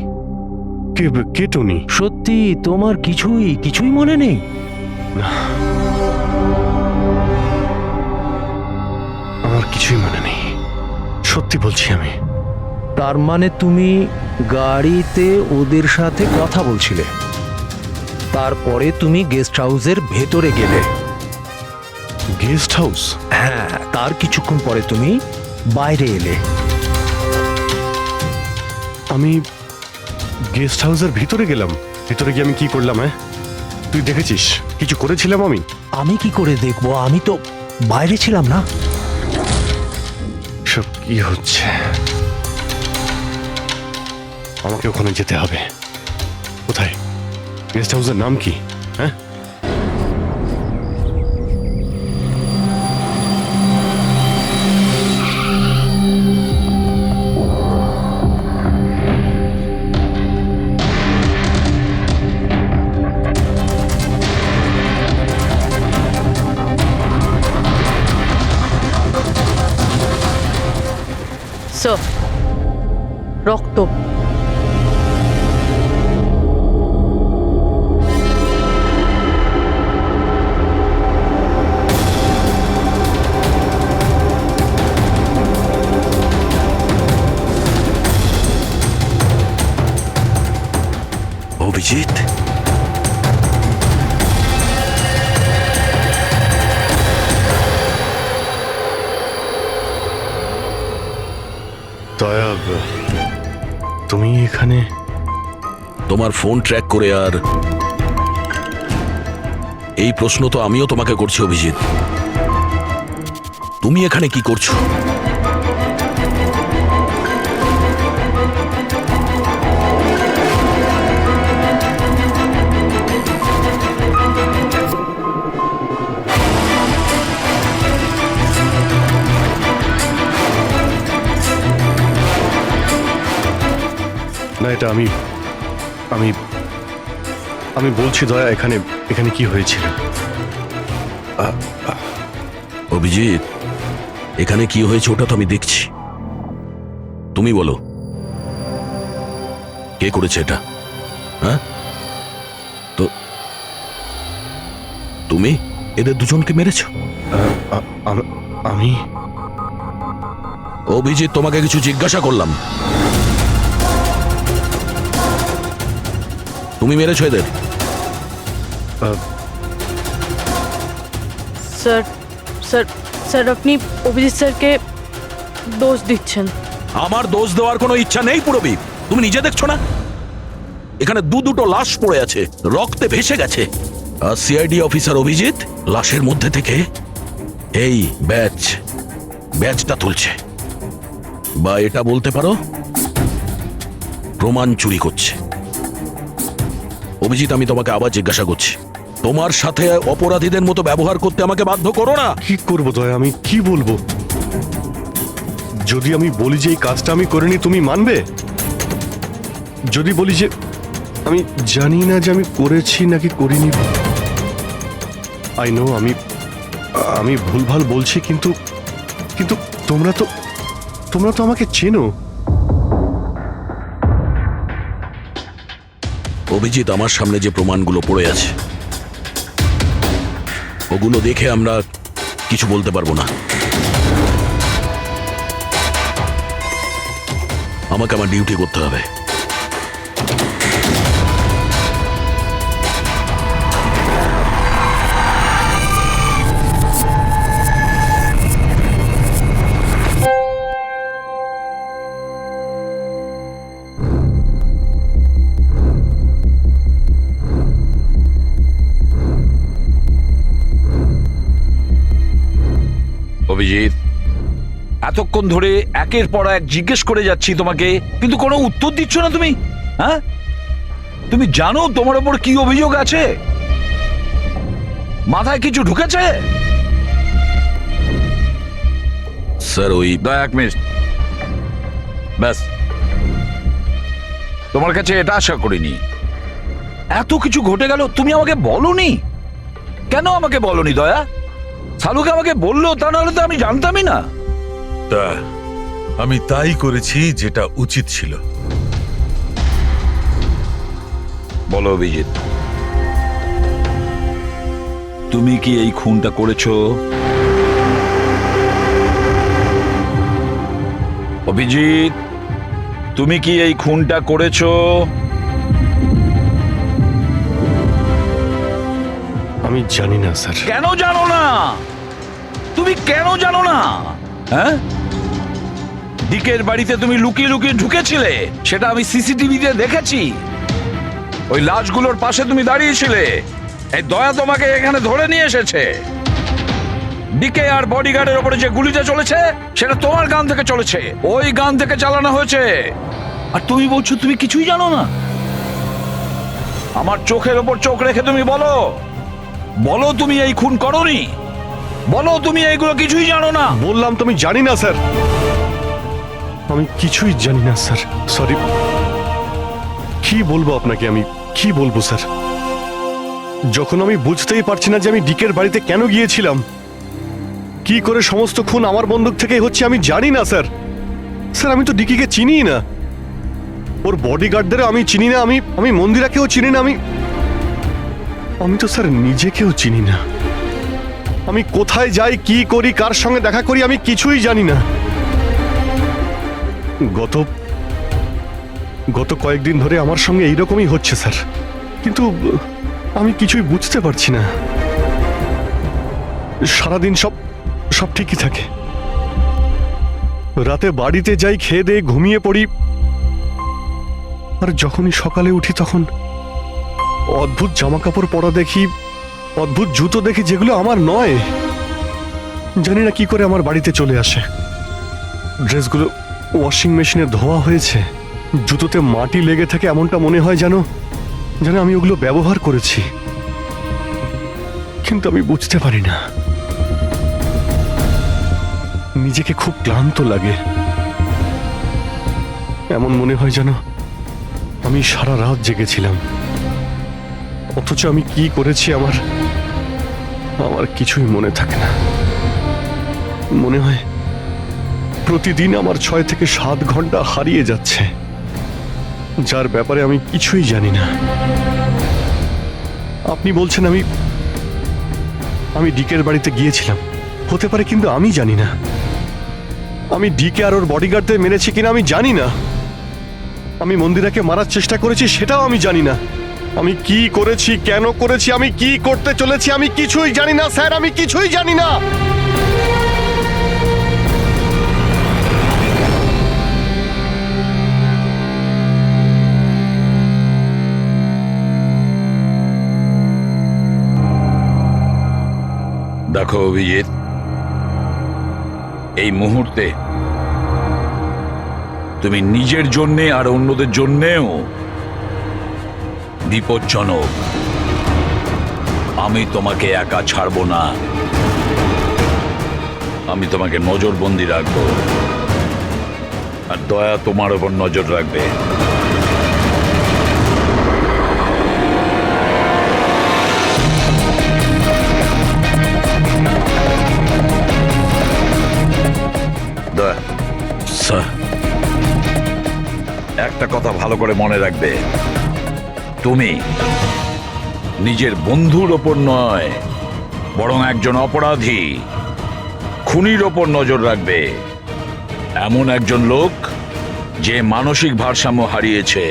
B: কে কে টনি?
G: সত্যি তোমার কিছুই মনে নেই?
B: আমার কিছুই মনে নেই, সত্যি বলছি আমি।
G: তার মানে তুমি গাড়িতে ওদের সাথে কথা বলছিলে, তারপরে তুমি গেস্ট হাউসের ভেতরে গেলে।
B: Guest house?
G: হ্যাঁ, তার কিছুক্ষণ পরে তুমি বাইরে এলে।
B: আমি গেস্ট হাউসের ভিতরে গেলাম? ভিতরে গিয়ে আমি কি করলাম? হ্যাঁ, তুই দেখেছিস কিছু করেছিলাম আমি?
G: আমি কি করে দেখবো? আমি তো বাইরে ছিলাম না।
B: সব কি হচ্ছে? আমাকে ওখানে যেতে হবে। কোথায়? গেস্ট হাউসের নাম কি? হ্যাঁ,
E: স্যার, রক্ত।
D: অভিজিৎ,
B: দয়া, তুমি এখানে?
D: তোমার ফোন ট্র্যাক করে আর এই প্রশ্ন তো আমিও তোমাকে করছি অভিজিৎ। তুমি এখানে কি করছো?
B: না, এটা আমি আমি আমি বলছি দয়া, এখানে এখানে কি হয়েছিল?
D: অভিজিৎ, এখানে কি হয়েছে ওটা তো আমি দেখছি। তুমি বলো, কে করেছে এটা? হ্যাঁ, তো তুমি এদের দুজনকে মেরেছ?
B: আমি
D: অভিজিৎ, তোমাকে কিছু জিজ্ঞাসা করলাম। তুমি মেরেছ এদের?
E: স্যার স্যার স্যার, আপনি অভিজিৎ স্যারকে দোষ দিচ্ছেন।
D: আমার দোষ দেওয়ার কোনো ইচ্ছা নেই পুরবী। তুমি নিজে দেখছো না এখানে দুটো লাশ পড়ে আছে, রক্তে ভেসে গেছে। আর সিআইডি অফিসার অভিজিৎ লাশের মধ্যে থেকে এই ব্যাজটা তুলছে, বা এটা বলতে পারো প্রমাণ চুরি করছে। অভিজিৎ, আমি তোমাকে আবার জিজ্ঞাসা করছি, তোমার সাথে অপরাধীদের মতো ব্যবহার করতে আমাকে বাধ্য করো না।
B: কি করবো দয়া, আমি কি বলবো? যদি আমি বলি যে এই কাজটা আমি করিনি, তুমি মানবে? যদি বলি যে আমি জানি না যে আমি করেছি নাকি করিনি, আই নো আমি ভুলভাল বলছি, কিন্তু কিন্তু তোমরা তো আমাকে চেনো।
D: অভিজিৎ, আমার সামনে যে প্রমাণগুলো পড়ে আছে ওগুলো দেখে আমরা কিছু বলতে পারবো না। আমাকে আমার ডিউটি করতে হবে।
C: অভিজিৎ, এতক্ষণ ধরে একের পর এক জিজ্ঞেস করে যাচ্ছি তোমাকে, কিন্তু কোনো উত্তর দিচ্ছ না তুমি। হ্যাঁ, তুমি জানো তোমার ওপর কি অভিযোগ আছে? মাথায় কিছু ঢুকেছে?
D: স্যার, ওই
C: এক মিনিট, ব্যাস। তোমার কাছে এটা আশা করিনি। এত কিছু ঘটে গেল, তুমি আমাকে বলনি কেন? আমাকে বলনি দয়া? সালুকে আমাকে বললো, তা নাহলে তো আমি জানতামই না।
K: তা আমি তাই করেছি যেটা উচিত ছিল।
C: বলো অভিজিৎ, তুমি কি এই খুনটা করেছো? অভিজিৎ, তুমি কি এই খুনটা করেছো?
B: আমি জানি না স্যার।
C: কেন জানো না? তুমি কেন জানো না? হ্যাঁ, ডিকের বাড়িতে তুমি লুকিয়ে লুকিয়ে ঢুকেছিলে, সেটা আমি সিসিটিভিতে দেখেছি। ওই লাশগুলোর পাশে তুমি দাঁড়িয়েছিলে। এই দয়া তোমাকে এখানে ধরে নিয়ে এসেছে। ডিকে আর বডিগার্ডের উপরে যে গুলিটা চলেছে সেটা তোমার গান থেকে চলেছে, ওই গান থেকে চালানো হয়েছে। আর তুমি বলছো তুমি কিছুই জানো না? আমার চোখের ওপর চোখ রেখে তুমি বলো, বলো তুমি এই খুন করোনি। বলো তুমি এইগুলো কিছুই জানো না।
B: বললাম তুমি জানি না স্যার, আমি কিছুই জানি না স্যার। সরি। কি বলবো আপনাকে, আমি কি বলবো স্যার? যখন আমি বুঝতেই পারছি না যে আমি ডিকের বাড়িতে কেন গিয়েছিলাম, কি করে সমস্ত খুন আমার বন্দুক থেকে হচ্ছে, আমি জানি না স্যার। স্যার আমি তো ডিকিকে চিনি না, ওর বডিগার্ডদের আমি চিনি না, আমি মন্দিরাকেও চিনি না, আমি তো স্যার নিজেকেও চিনি না। আমি কোথায় যাই, কি করি, কার সঙ্গে দেখা করি, আমি কিছুই জানি না। গত কয়েকদিন ধরে আমার সঙ্গে এইরকমই হচ্ছে স্যার, কিন্তু আমি কিছুই বুঝতে পারছি না। সারাদিন সব ঠিকই থাকে, রাতে বাড়িতে যাই, খেয়ে দিয়ে ঘুমিয়ে পড়ি, আর যখনই সকালে উঠি তখন অদ্ভুত জামা কাপড় পরা দেখি, অদ্ভুত জুতো দেখি যেগুলো আমার নয়। জানি না কি করে আমার বাড়িতে চলে আসে। ড্রেসগুলো ওয়াশিং মেশিনে ধোয়া হয়েছে, জুতোতে মাটি লেগে থাকে, এমনটা মনে হয় যেন আমি ওগুলো ব্যবহার করেছি, কিন্তু আমি বুঝতে পারি না। নিজেকে খুব ক্লান্ত লাগে, এমন মনে হয় যেন আমি সারা রাত জেগেছিলাম, অথচ আমি কি করেছি আমার কিছুই মনে থাকে না। মনে হয় প্রতিদিন আমার 6 থেকে 7 ঘন্টা হারিয়ে যাচ্ছে, যার ব্যাপারে আমি কিছুই জানি না। আপনি বলছেন আমি ডিকের বাড়িতে গিয়েছিলাম, হতে পারে, কিন্তু আমি জানি না। আমি ডিকে আর ওর বডিগার্ডদের মেরেছি কিনা আমি জানি না। আমি মন্দিরাকে মারার চেষ্টা করেছি সেটাও আমি জানি না। আমি কি করেছি, কেন করেছি, আমি কি করতে চলেছি, আমি কিছুই জানি না স্যার, আমি কিছুই জানি না।
C: দেখো অভিজিৎ, এই মুহূর্তে তুমি নিজের জন্যে আর অন্যদের জন্যেও বিপজ্জনক। আমি তোমাকে একা ছাড়বো না, আমি তোমাকে নজরবন্দি রাখবো, আর দয়া তোমার ওপর নজর রাখবে। দয়া,
D: স্যার,
C: একটা কথা ভালো করে মনে রাখবে, তুমি নিজের বন্ধুর ওপর নয়, বরং একজন অপরাধী, খুনির ওপর নজর রাখবে। এমন একজন লোক যে মানসিক ভারসাম্য হারিয়েছে।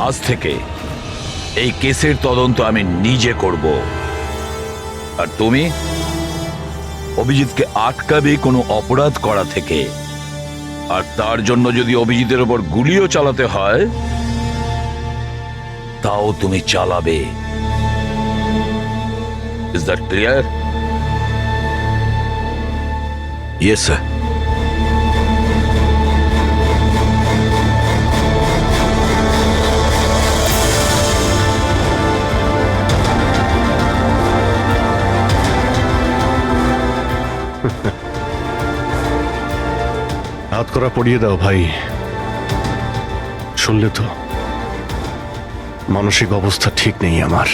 C: আজ থেকে এই কেসের তদন্ত আমি নিজে করব, আর তুমি অভিজিৎকে আটকাবে কোনো অপরাধ করা থেকে। আর তার জন্য যদি অভিজিতের ওপর গুলিও চালাতে হয়, তাও তুমি চালাবে। Is that clear?
D: Yes sir.
B: হাত করা পড়িয়ে দাও ভাই। শুনলে তো, মানসিক অবস্থা ঠিক নেই আমার।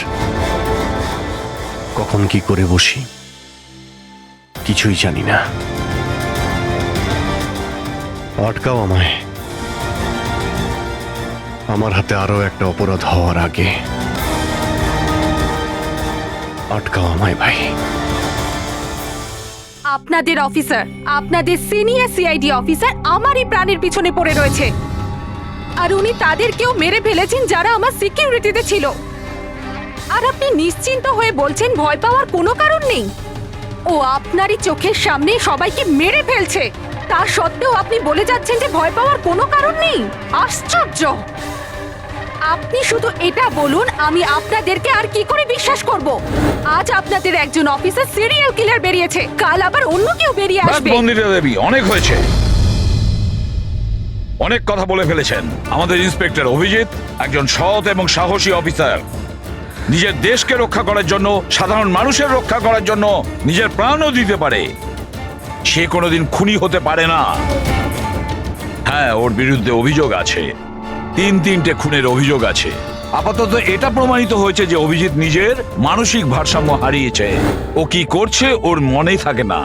B: কখন কি করে বসি কিছুই জানি না। আটকাও আমায়, আমার হাতে আরো একটা অপরাধ হওয়ার আগে। আটকাও আমায় ভাই।
H: আপনাদের অফিসার, আপনাদের সিনিয়র সিআইডি অফিসার আমারই প্রাণের পিছনে পড়ে রয়েছে, আর উনি তাদেরকেও মেরে ফেলেছেন যারা আমার সিকিউরিটিতে ছিল। আর আপনি নিশ্চিন্ত হয়ে বলছেন ভয় পাওয়ার কোনো কারণ নেই। ও আপনারই চোখের সামনে সবাইকে মেরে ফেলছে, তা সত্ত্বেও আপনি বলে যাচ্ছেন যে ভয় পাওয়ার কোনো কারণ নেই। আশ্চর্য! আপনি শুধু এটা বলুন, আমি আপনাদেরকে আর কি করে বিশ্বাস করব? আজ আপনাদের একজন অফিসার সিরিয়াল কিলার বেরিয়েছে, কাল আবার অন্য কেউ বেরিয়ে আসবে।
C: মন্দিরা দেবী, অনেক হয়েছে, অনেক কথা বলে ফেলেছেন। আমাদের ইন্সপেক্টর অভিজিৎ একজন সৎ এবং সাহসী অফিসার। নিজের দেশকে রক্ষা করার জন্য, সাধারণ মানুষের রক্ষা করার জন্য নিজের প্রাণও দিতে পারে। সে কোনোদিন খুনি হতে পারে না। হ্যাঁ, ওর বিরুদ্ধে অভিযোগ আছে, 3টে খুনের অভিযোগ আছে। আপাতত এটা প্রমাণিত হয়েছে যে অভিজিৎ নিজের মানসিক ভারসাম্য হারিয়েছে। ও কি করছে ওর মনেই থাকে না।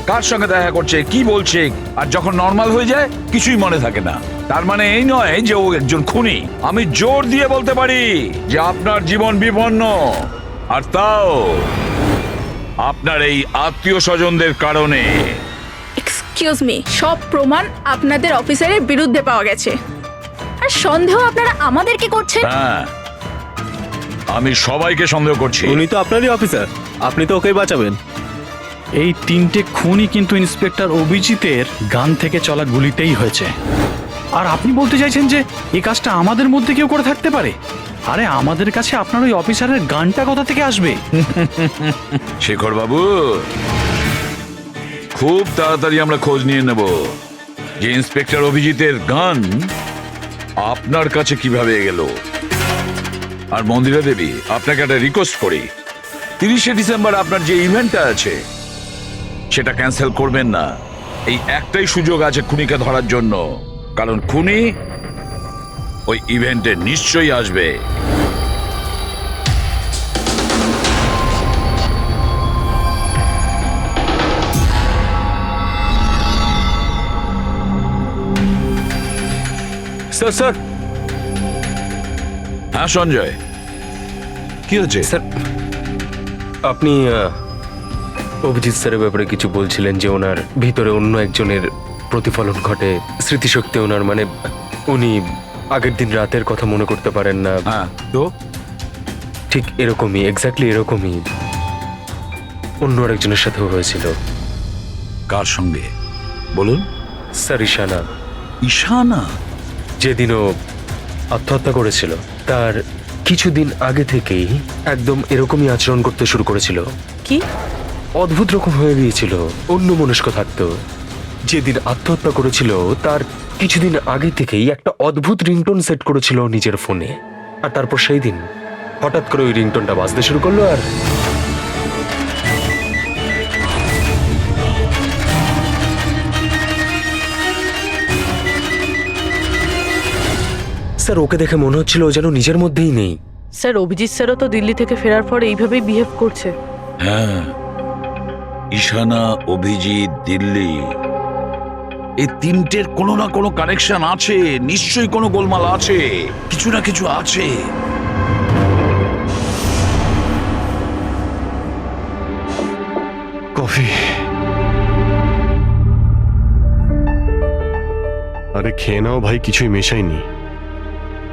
C: কার সঙ্গে দেখা করছে, কি বলছে, আর যখন নর্মাল হয়ে যায় কিছুই মনে থাকে না। তার মানে এই নয় যে ও একজন খুনি। আমি জোর দিয়ে বলতে পারি যে আপনার জীবন বিপন্ন, আর তাও আপনার এই আত্মীয় স্বজনদের কারণে।
H: এক্সকিউজ মি, সব প্রমাণ আপনাদের অফিসারের বিরুদ্ধে পাওয়া গেছে, আর সন্দেহ আপনারা আমাদেরকে করছেন।
C: হ্যাঁ, আমি সবাইকে সন্দেহ করছি।
I: উনি তো আপনারই অফিসার, আপনি তো ওকেই বাঁচাবেন।
L: এই 3টে খুনই কিন্তু ইন্সপেক্টর অভিজিতের গান থেকে চলা গুলিতেই হয়েছে। আর আপনি বলতে চাইছেন যে এই কাজটা আমাদের মধ্যে কেউ করে থাকতে পারে? আরে আমাদের কাছে আপনার ওই অফিসারের গানটা কোথা থেকে আসবে?
C: শেখর বাবু, খুব তাড়াতাড়ি আমরা খোঁজ নিয়ে নেব যে ইন্সপেক্টর অভিজিতের গান আপনার কাছে কিভাবে গেল। আর মন্দিরা দেবী, আপনাকে একটা রিকোয়েস্ট করি, 30শে ডিসেম্বর আপনার যে ইভেন্টটা আছে সেটা ক্যান্সেল করবেন না। এই একটাই সুযোগ আছে খুনিকে ধরার জন্য, কারণ খুনি ওই ইভেন্টে নিশ্চয়ই আসবে।
F: স্যার স্যার
C: হ্যাঁ সঞ্জয়, কি হচ্ছে?
F: স্যার, আপনি অভিজিৎ স্যারের ব্যাপারে কিছু বলছিলেন যে ওনার ভিতরে অন্য একজনের প্রতিফলন ঘটে, স্মৃতিশক্তি ওনার, মানে উনি আগের দিন রাতের কথা মনে করতে পারেন না।
C: হ্যাঁ, তো
F: ঠিক এরকমই, এক্স্যাক্টলি এরকমই অন্য আরেকজনের সাথেও হয়েছিল।
C: কার সঙ্গে বলুন?
F: স্যার ঈশানা।
C: ঈশানা?
F: যেদিনও আত্মহত্যা করেছিল তার কিছুদিন আগে থেকেই একদম এরকমই আচরণ করতে শুরু করেছিল।
E: কি
F: অদ্ভুত রকম হয়ে গিয়েছিল, অন্য মনস্ক থাকতো। যেদিন আত্মহত্যা করেছিল তার কিছুদিন আগে থেকেই একটা অদ্ভুত রিংটোন সেট করেছিল নিজের ফোনে, আর তারপর সেই দিন হঠাৎ করে ওই রিংটোনটা বাজতে শুরু করলো। আর স্যার, ওকে দেখে মনে হচ্ছিল ও যেন নিজের মধ্যেই নেই।
E: স্যার, অভিজিৎ স্যারও তো দিল্লি থেকে ফেরার পর এইভাবেই বিহেভ করছে।
C: হ্যাঁ, ঈশানা, অভিজিৎ, দিল্লি, এই তিনটের কোনো না কোনো কানেকশন আছে, নিশ্চয়ই কোনো গোলমাল আছে, কিছু না কিছু আছে।
B: কফি। আরে খেয়ে নাও ভাই, কিছুই মেশাইনি।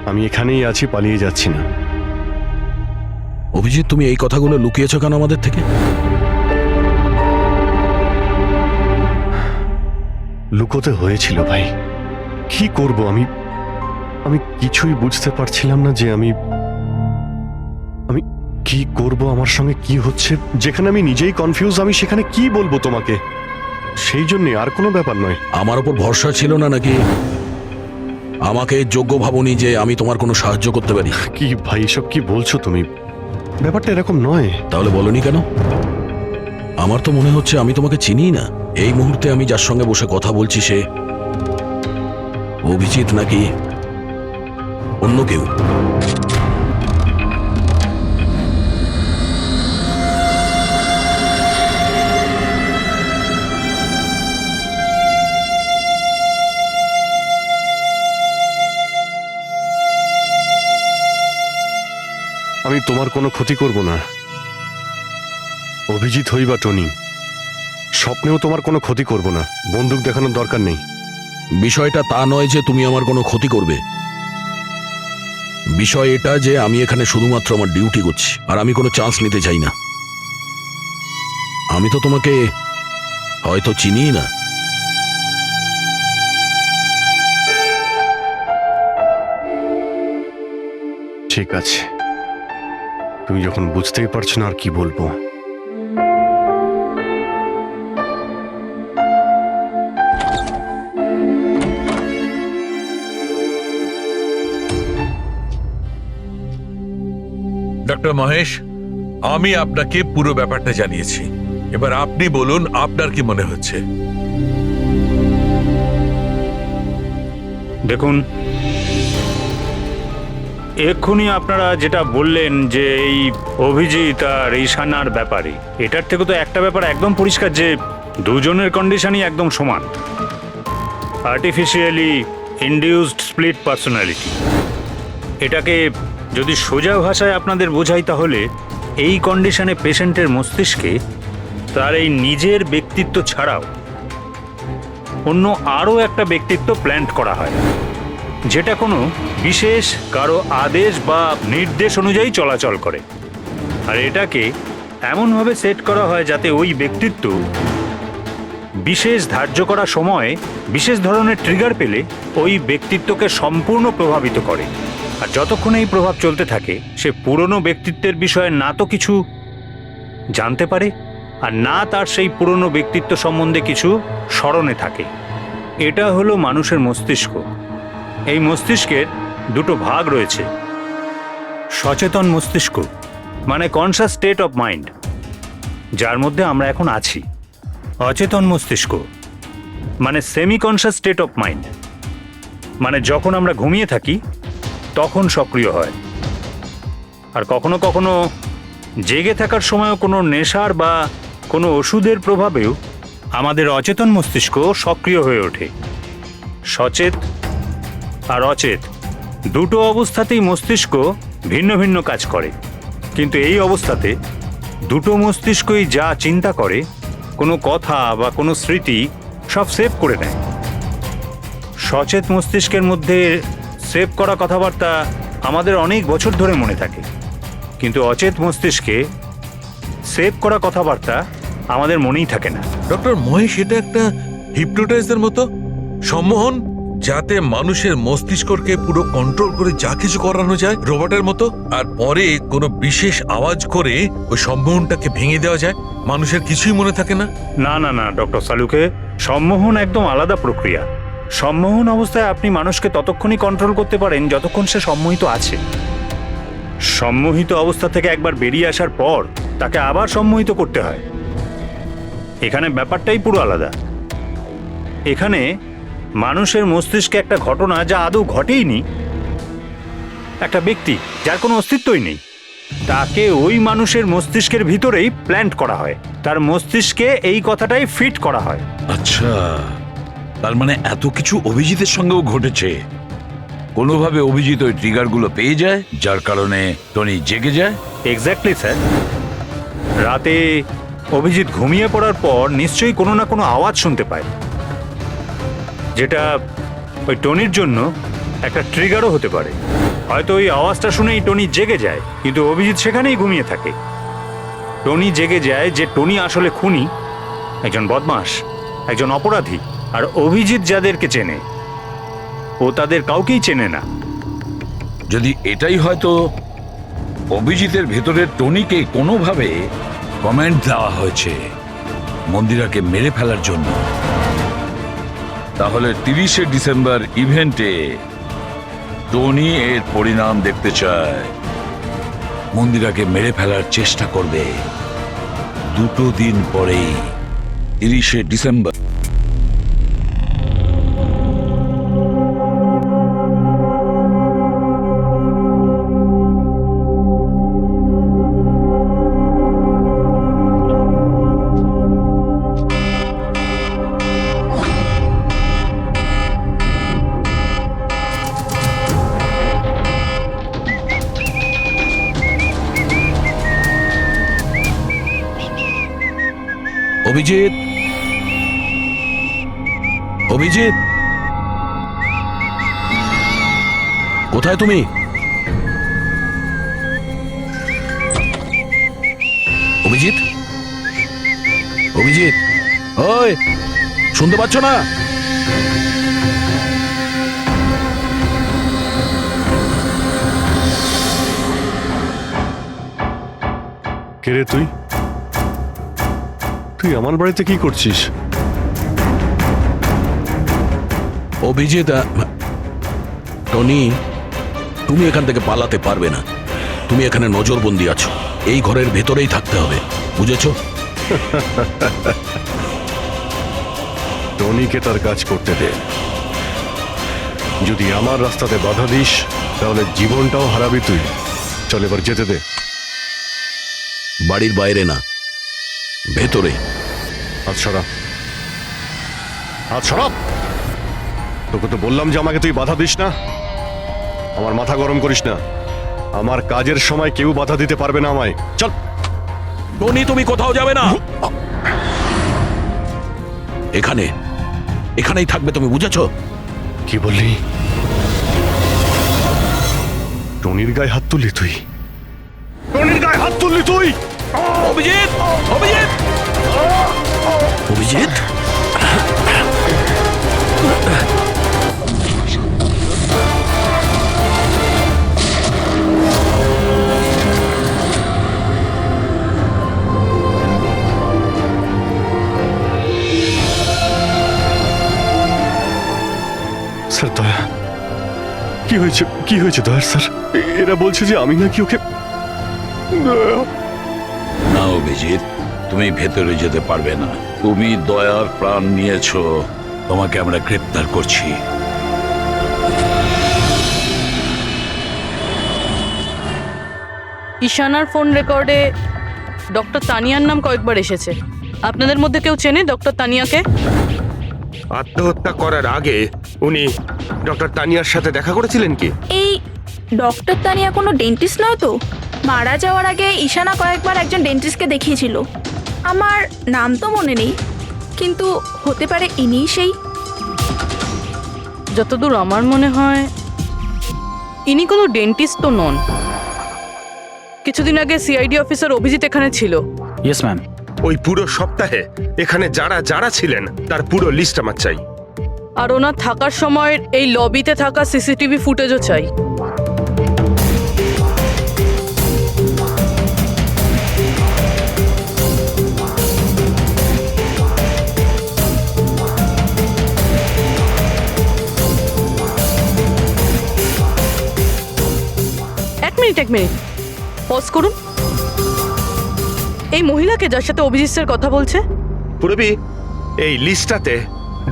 B: আমি এখানেই আছি, পালিয়ে যাচ্ছি না।
D: অভিজিৎ, তুমি এই কথাগুলো লুকিয়েছো কেন আমাদের থেকে?
B: লুকোতে হয়েছিল ভাই, কি করব আমি? আমি কিছুই বুঝতে পারছিলাম না যে আমি কি করব, আমার সঙ্গে কি হচ্ছে। যেখানে আমি নিজেই কনফিউজ, আমি সেখানে কি বলবো তোমাকে? সেই জন্য, আর কোনো ব্যাপার নয়।
D: আমার ওপর ভরসা ছিল না নাকি? আমাকে যোগ্য ভাবনি যে আমি তোমার কোনো সাহায্য করতে পারি?
B: কি ভাই, এসব কি বলছো তুমি? ব্যাপারটা এরকম নয়।
D: তাহলে বলনি কেন? আমার তো মনে হচ্ছে আমি তোমাকে চিনি না। এই মুহূর্তে আমি যার সঙ্গে বসে কথা বলছি সে অভিজিৎ নাকি অন্য কেউ?
B: আমি তোমার কোনো ক্ষতি করব না। অভিজিৎ হই বা টনি, স্বপ্নেও তোমার কোনো ক্ষতি করব না। বন্দুক দেখানোর দরকার নেই।
D: বিষয়টা তা নয় যে তুমি আমার কোনো ক্ষতি করবে। বিষয় এটা যে আমি এখানে শুধুমাত্র আমার ডিউটি করছি, আর আমি কোনো চান্স নিতে চাই না। আমি তো তোমাকে হয়তো চিনি না।
B: ঠিক আছে, তুমি যখন বুঝতেই পারছো না আর কি বলবো।
K: ডক্টর মহেশ, আমি আপনাকে পুরো ব্যাপারটা জানিয়েছি। এবার আপনি বলুন আপনার কি মনে হচ্ছে?
L: দেখুন, এক্ষুনি আপনারা যেটা বললেন যে এই অভিজিৎ আর ঈশানার ব্যাপারে, এটার থেকে তো একটা ব্যাপার একদম পরিষ্কার যে দুজনের কন্ডিশনই একদম সমান। Artificially induced split personality. এটাকে যদি সোজা ভাষায় আপনাদের বোঝাই তাহলে এই কন্ডিশনে পেশেন্টের মস্তিষ্কে তার এই নিজের ব্যক্তিত্ব ছাড়াও অন্য আরও একটা ব্যক্তিত্ব প্ল্যান্ট করা হয়, যেটা কোনো বিশেষ কারো আদেশ বা নির্দেশ অনুযায়ী চলাচল করে। আর এটাকে এমনভাবে সেট করা হয় যাতে ওই ব্যক্তিত্ব বিশেষ ধার্য করা সময়ে বিশেষ ধরনের ট্রিগার পেলে ওই ব্যক্তিত্বকে সম্পূর্ণ প্রভাবিত করে। আর যতক্ষণ এই প্রভাব চলতে থাকে সে পুরনো ব্যক্তিত্বের বিষয়ে না তো কিছু জানতে পারে আর না তার সেই পুরনো ব্যক্তিত্ব সম্বন্ধে কিছু স্মরণে থাকে। এটা হলো মানুষের মস্তিষ্ক। এই মস্তিষ্কের দুটো ভাগ রয়েছে। সচেতন মস্তিষ্ক মানে কনসাস স্টেট অফ মাইন্ড, যার মধ্যে আমরা এখন আছি। অচেতন মস্তিষ্ক মানে semi conscious state of mind, মানে যখন আমরা ঘুমিয়ে থাকি তখন সক্রিয় হয়। আর কখনো কখনো জেগে থাকার সময়ও কোনো নেশার বা কোনো ওষুধের প্রভাবেও আমাদের অচেতন মস্তিষ্ক সক্রিয় হয়ে ওঠে। সচেত আর অচেত দুটো অবস্থাতেই মস্তিষ্ক ভিন্ন ভিন্ন কাজ করে, কিন্তু এই অবস্থাতে দুটো মস্তিষ্কই যা চিন্তা করে, কোনো কথা বা কোনো স্মৃতি সব সেভ করে নেয়। সচেত মস্তিষ্কের মধ্যে সেভ করা কথাবার্তা আমাদের অনেক বছর ধরে মনে থাকে, কিন্তু অচেত মস্তিষ্কে সেভ করা কথাবার্তা আমাদের মনেই থাকে না।
K: ডক্টর মহেশ, এটা একটা হিপনোটাইজের মতো সম্মোহন, যাতে মানুষের মস্তিষ্ককে পুরো কন্ট্রোল করে যা কিছু করানো যায় রোবটের মতো, আর পরে কোনো বিশেষ আওয়াজ করে ওই সম্মোহনটাকে ভেঙে দেওয়া যায়, মানুষের কিছুই মনে থাকে না।
L: না না না ডক্টর সালুকে, সম্মোহন একদম আলাদা প্রক্রিয়া। সম্মোহন অবস্থায় আপনি মানুষকে ততক্ষণই কন্ট্রোল করতে পারেন যতক্ষণ সে সম্মোহিত আছে। সম্মোহিত অবস্থা থেকে একবার বেরিয়ে আসার পর তাকে আবার সম্মোহিত করতে হয়। এখানে ব্যাপারটাই পুরো আলাদা। এখানে মানুষের মস্তিষ্কে একটা ঘটনা যা আদৌ ঘটেইনি, একটা ব্যক্তি যার কোনো অস্তিত্বই নেই, তাকে ওই মানুষের মস্তিষ্কের ভিতরেই প্ল্যান্ট করা হয়, তার মস্তিষ্কে এই কথাটাই ফিট করা হয়।
C: আচ্ছা, তার মানে এত কিছু অভিজিতের সঙ্গেও ঘটেছে। কোনোভাবে অভিজিৎ ওই ট্রিগারগুলো পেয়ে যায়, যার কারণে টনি জেগে যায়।
L: Exactly sir. রাতে অভিজিৎ ঘুমিয়ে পড়ার পর নিশ্চয়ই কোনো না কোনো আওয়াজ শুনতে পায়, যেটা ওই টনির জন্য একটা ট্রিগারও হতে পারে। হয়তো ওই আওয়াজটা শুনেই টনি জেগে যায়, কিন্তু অভিজিৎ সেখানেই ঘুমিয়ে থাকে। টনি জেগে যায় যে টনি আসলে খুনি, একজন বদমাশ, একজন অপরাধী। আর অভিজিৎ যাদেরকে চেনে ও তাদের কাউকেই চেনে না।
C: যদি এটাই হয়তো অভিজিতের ভেতরের টনিকে কোনোভাবে কমেন্ট দেওয়া হয়েছে মন্দিরাকে মেরে ফেলার জন্য, তাহলে 30শে ডিসেম্বর ইভেন্টে টনি এর পরিণাম দেখতে চায়। মন্দিরাকে মেরে ফেলার চেষ্টা করবে 2 দিন পরেই, 30শে ডিসেম্বর।
D: অভিজিৎ, অভিজিৎ, কোথায় তুমি? অভিজিৎ, অভিজিৎ, ওই শুনতে পাচ্ছ না?
B: কে রে তুই? তুই আমার বাড়িতে কি করছিস?
D: অভিজিৎ, টনি, তুমি এখান থেকে পালাতে পারবে না। তুমি এখানে নজরবন্দি আছো, এই ঘরের ভেতরেই থাকতে হবে, বুঝেছো?
B: টনিকে তার কাজ করতে দে। যদি আমার রাস্তাতে বাধা দিস তাহলে জীবনটাও হারাবি তুই। চল এবার যেতে দে।
D: বাড়ির বাইরে না, ভেতরে।
B: আচ্ছা। হাত সরাব। তোকে তো বললাম যে আমাকে তুই বাধা দিস না। আমার মাথা গরম করিস না। আমার কাজের সময় কেউ বাধা দিতে পারবে না আমায়। চল।
D: টনি, তুমি কোথাও যাবে না। এখানেই থাকবে তুমি, বুঝেছো?
B: কি বললি? টনির গায়ে হাত তুললি তুই? টনির গায়ে হাত তুললি তুই?
D: অভিজিৎ! অভিজিৎ! অভিজিৎ!
B: স্যার দয়া, কি হয়েছে? কি হয়েছে দয়ার স্যার? এরা বলছে যে আমি নাকি ওকে।
C: না অভিজিৎ, তুমি ভেতরে যেতে পারবে না। তুমি দয়ার প্রাণ নিয়েছো, তোমাকে আমরা গ্রেপ্তার করছি।
E: ঈশানার ফোন রেকর্ডে ডক্টর তানিয়ার নাম কয়েকবার এসেছে। আপনাদের মধ্যে কেউ চেনে ডক্টর তানিয়াকে?
J: আত্মহত্যা করার আগে উনি ডক্টর তানিয়ার সাথে দেখা করেছিলেন কি?
H: এই ডক্টর তানিয়া কোনো ডেন্টিস্ট নয় তো? মারা যাওয়ার আগে ঈশানা কয়েকবার একজন ডেন্টিস্টকে দেখিয়েছিল। আমার নাম তো মনে নেই, কিন্তু হতে পারে ইনিই সেই।
E: যতদূর আমার মনে হয় ইনি কোনো ডেন্টিস্ট তো নন। কিছুদিন আগে সিআইডি অফিসার অভিজিৎ এখানে ছিল।
L: Yes ma'am.
J: ওই পুরো সপ্তাহে এখানে যারা যারা ছিলেন তার পুরো লিস্ট আমার চাই।
E: আর ওনার থাকার সময় এই লবিতে থাকা সিসিটিভি ফুটেজও চাই। এক মিনিট পজ করুন। এই মহিলাকে যার সাথে অভিজিৎ স্যার কথা বলছে?
J: পুরবি, এই লিস্টটাতে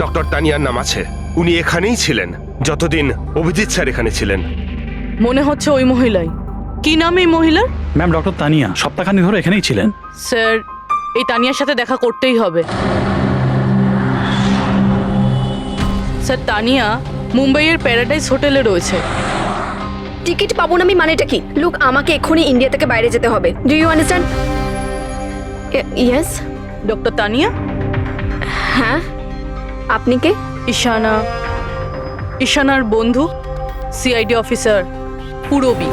J: ডক্টর তানিয়ার নাম আছে। উনি এখানেই ছিলেন যতদিন অভিজিৎ স্যার এখানে ছিলেন।
E: মনে হচ্ছে ওই মহিলাই। কি নাম এই মহিলার?
L: ম্যাম, ডক্টর তানিয়া সপ্তাহখানেক ধরে এখানেই ছিলেন।
E: স্যার, এই তানিয়ার সাথে দেখা করতেই হবে। স্যার, তানিয়া মুম্বাইয়ের প্যারাডাইস হোটেলে রয়েছে।
H: টিকিট পাবো না আমি মানেটা কি? লুক, আমাকে এক্ষুনি ইন্ডিয়া থেকে বাইরে যেতে হবে। Do you understand? Yes.
E: Doctor Tania?
H: হ্যাঁ, আপনি কে?
E: ঈশানার বন্ধু, সিআইডি অফিসার পুরবী।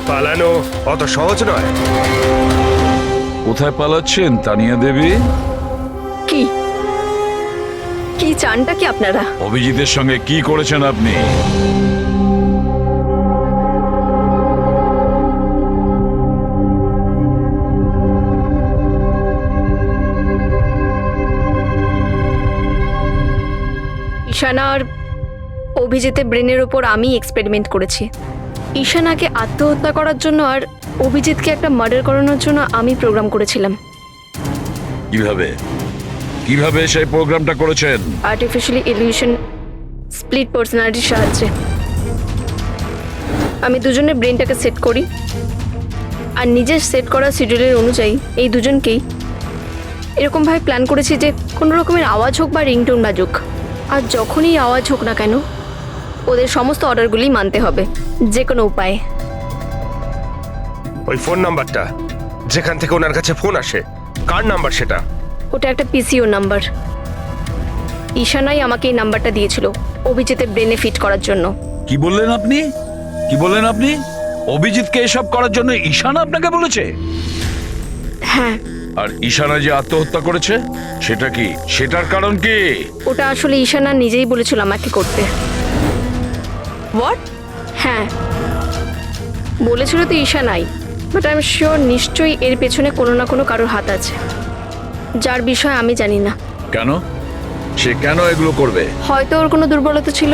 J: পালানো অত সহজ নয়।
C: কোথায় পালাচ্ছেন তানিয়া দেবী?
H: কি কি চানটা কি আপনারা?
C: অভিজিতের সঙ্গে কি করেছেন আপনি?
H: ঈশানা আর অভিজিতের ব্রেনের উপর আমি এক্সপেরিমেন্ট করেছি। ঈশানাকে আত্মহত্যা করার জন্য আর অভিজিৎকে একটা মার্ডার করানোর জন্য আমি প্রোগ্রাম করেছিলাম।
C: কিভাবে কিভাবে সেই প্রোগ্রামটা করেছেন?
H: আর্টিফিশিয়ালি ইলিউশন স্প্লিট পার্সোনালিটির সাহায্যে আমি দুজনের ব্রেনটাকে সেট করি, আর নিজের সেট করা শিডিউলের অনুযায়ী এই দুজনকেই এরকমভাবে প্ল্যান করেছি যে কোনো রকমের আওয়াজ হোক বা রিংটোন বাজুক, আর যখনই আওয়াজ হোক না কেন ওদের সমস্ত অর্ডারগুলি মানতে হবে যে কোনো উপায়ে।
J: ওই ফোন নাম্বারটা যেখান থেকে ওনার কাছে ফোন আসে, কার নাম্বার সেটা?
H: ওটা একটা পিসিও নাম্বার। ঈশানাই আমাকে এই নাম্বারটা দিয়েছিল অভিজিতের ব্রেনে ফিট করার জন্য।
C: কি বললেন আপনি? অভিজিৎকে এসব করার জন্য ঈশানা আপনাকে বলেছে?
H: হ্যাঁ।
C: আর ঈশানা যে আত্মহত্যা করেছে সেটা কি? সেটার কারণ কি?
H: ওটা আসলে ঈশানা নিজেই বলেছিল আমাকে করতে।
E: হোয়াট?
H: হ্যাঁ, বলেছিল তো ঈশানাই, বাট আই এম শিওর নিশ্চয়ই এর পেছনে কোনো না কোনো কারোর হাত আছে, যার বিষয়ে আমি জানি না।
C: কেন? সে কেন এগুলো করবে?
H: হয়তো ওর কোনো দুর্বলতা ছিল।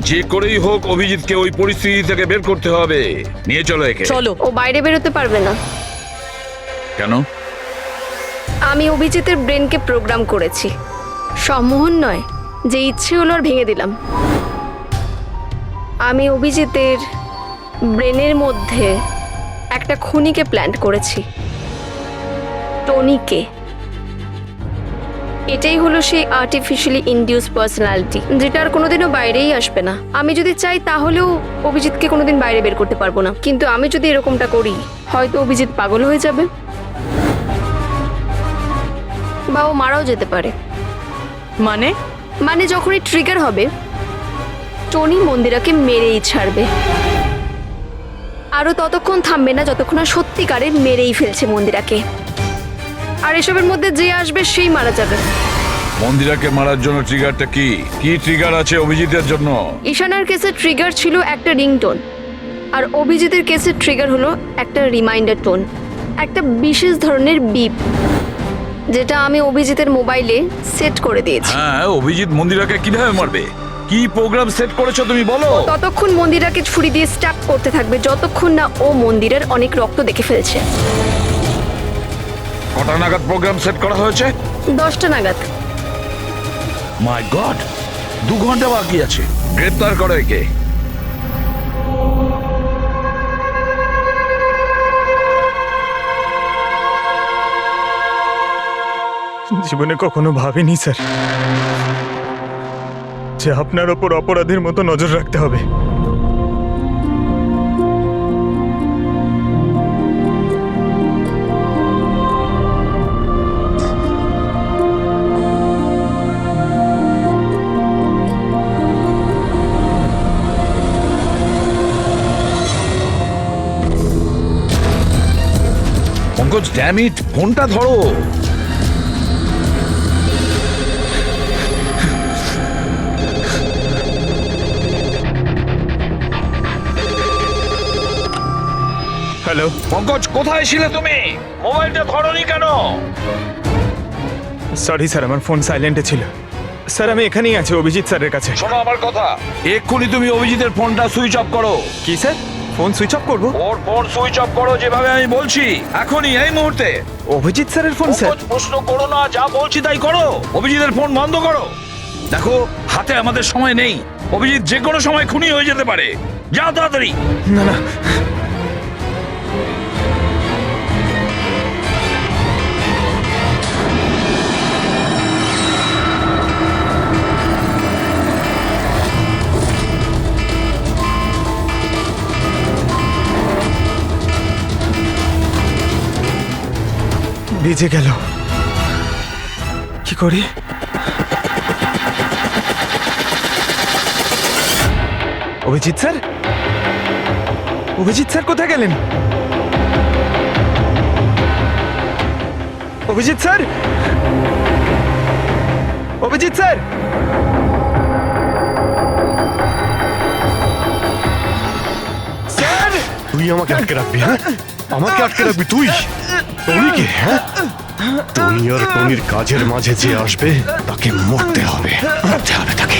C: যে করেই হোক অভিজিৎকে ওই পরিস্থিতি থেকে বের করতে হবে। নিয়ে চলো একে।
E: চলো।
H: ও বাইরে বেরোতে পারবে না।
C: কেন?
H: আমি অভিজিতের ব্রেনকে প্রোগ্রাম করেছি। সম্মোহন নয়, যে ইচ্ছে হলো আর ভেঙে দিলাম। আমি অভিজিতের ব্রেনের মধ্যে একটা খুনিকে প্ল্যান করেছি, টনিকে। এটাই হলো সেই আর্টিফিশিয়ালি ইনডিউস পার্সোনালিটি, যেটা আর কোনোদিনও বাইরেই আসবে না। আমি যদি চাই তাহলেও অভিজিৎকে কোনোদিন বাইরে বের করতে পারবো না, কিন্তু আমি যদি এরকমটা করি হয়তো অভিজিৎ পাগল হয়ে যাবে বা ও মারাও যেতে পারে। মানে যখনই ট্রিগার হবে টনি মন্দিরাকে মেরেই ছাড়বে, আরও ততক্ষণ থামবে না যতক্ষণ না সত্যিকারের মেরেই ফেলছে মন্দিরাকে। আর এসবের মধ্যে যে আসবে সেই মারা যাবে।
C: মন্দিরাকে মারার জন্য ট্রিগারটা কি ট্রিগার আছে অভিজিতের জন্য?
H: ঈশানার কেসে ট্রিগার ছিল একটা রিংটোন, আর অভিজিতের কেসে ট্রিগার হলো একটা রিমাইন্ডার টোন, একটা বিশেষ ধরনের বিপ, যেটা আমি অভিজিতের মোবাইলে সেট করে দিয়েছি।
C: হ্যাঁ, অভিজিৎ মন্দিরাকে কিভাবে মারবে? কি প্রোগ্রাম সেট করেছো তুমি বলো?
H: ততক্ষণ মন্দিরাকে ছুরি দিয়ে স্ট্যাপ করতে থাকবে যতক্ষণ না ও মন্দিরের অনেক রক্ত দেখে ফেলছে।
C: কটা নাগাদ প্রোগ্রাম সেট করা হয়েছে?
H: 10টা নাগাদ।
C: মাই গড, 2 ঘন্টা বাকি আছে। গ্রেপ্তার করো একে।
A: জীবনে কখনো ভাবিনি স্যার যে আপনার ওপর অপরাধীর মতো নজর রাখতে হবে।
C: পঙ্কজ, ড্যাম ইট, ফোনটা ধরো।
A: হ্যালো
C: পঙ্কজ, কোথায় ছিলে তুমি? মোবাইলটা ধরোনি কেন?
A: সরি স্যার, আমার ফোন সাইলেন্টে ছিল। স্যার আমি এখানেই আছি অভিজিৎ স্যারের কাছে।
C: শোনো আমার কথা, এক্ষুনি তুমি অভিজিতের ফোনটা সুইচ অফ করো।
A: কি স্যার, ফোন সুইচ অফ করবো?
C: ওর ফোন সুইচ অফ করো যেভাবে আমি বলছি, এখনই, এই মুহূর্তে।
A: অভিজিৎ স্যারের ফোন স্যার?
C: পঙ্কজ, প্রশ্ন করো না, যা বলছি তাই করো। অভিজিতের ফোন বন্ধ করো। দেখো, হাতে আমাদের সময় নেই। অভিজিৎ যে কোনো সময় খুনি হয়ে যেতে পারে। যাও তাড়াতাড়ি।
A: না না, ভিজে গেল, কি করি? অভিজিৎ স্যার, অভিজিৎ স্যার কোথায় গেলেন? Abhijit sir, Abhijit sir, sir!
B: তুই আমাকে আটকে রাখবি? হ্যাঁ, আমাকে আটকে রাখবি তুই? টনিকে? হ্যাঁ, টনি আর টনির কাজের মাঝে যে আসবে তাকে মরতে হবে, মরতে হবে তাকে।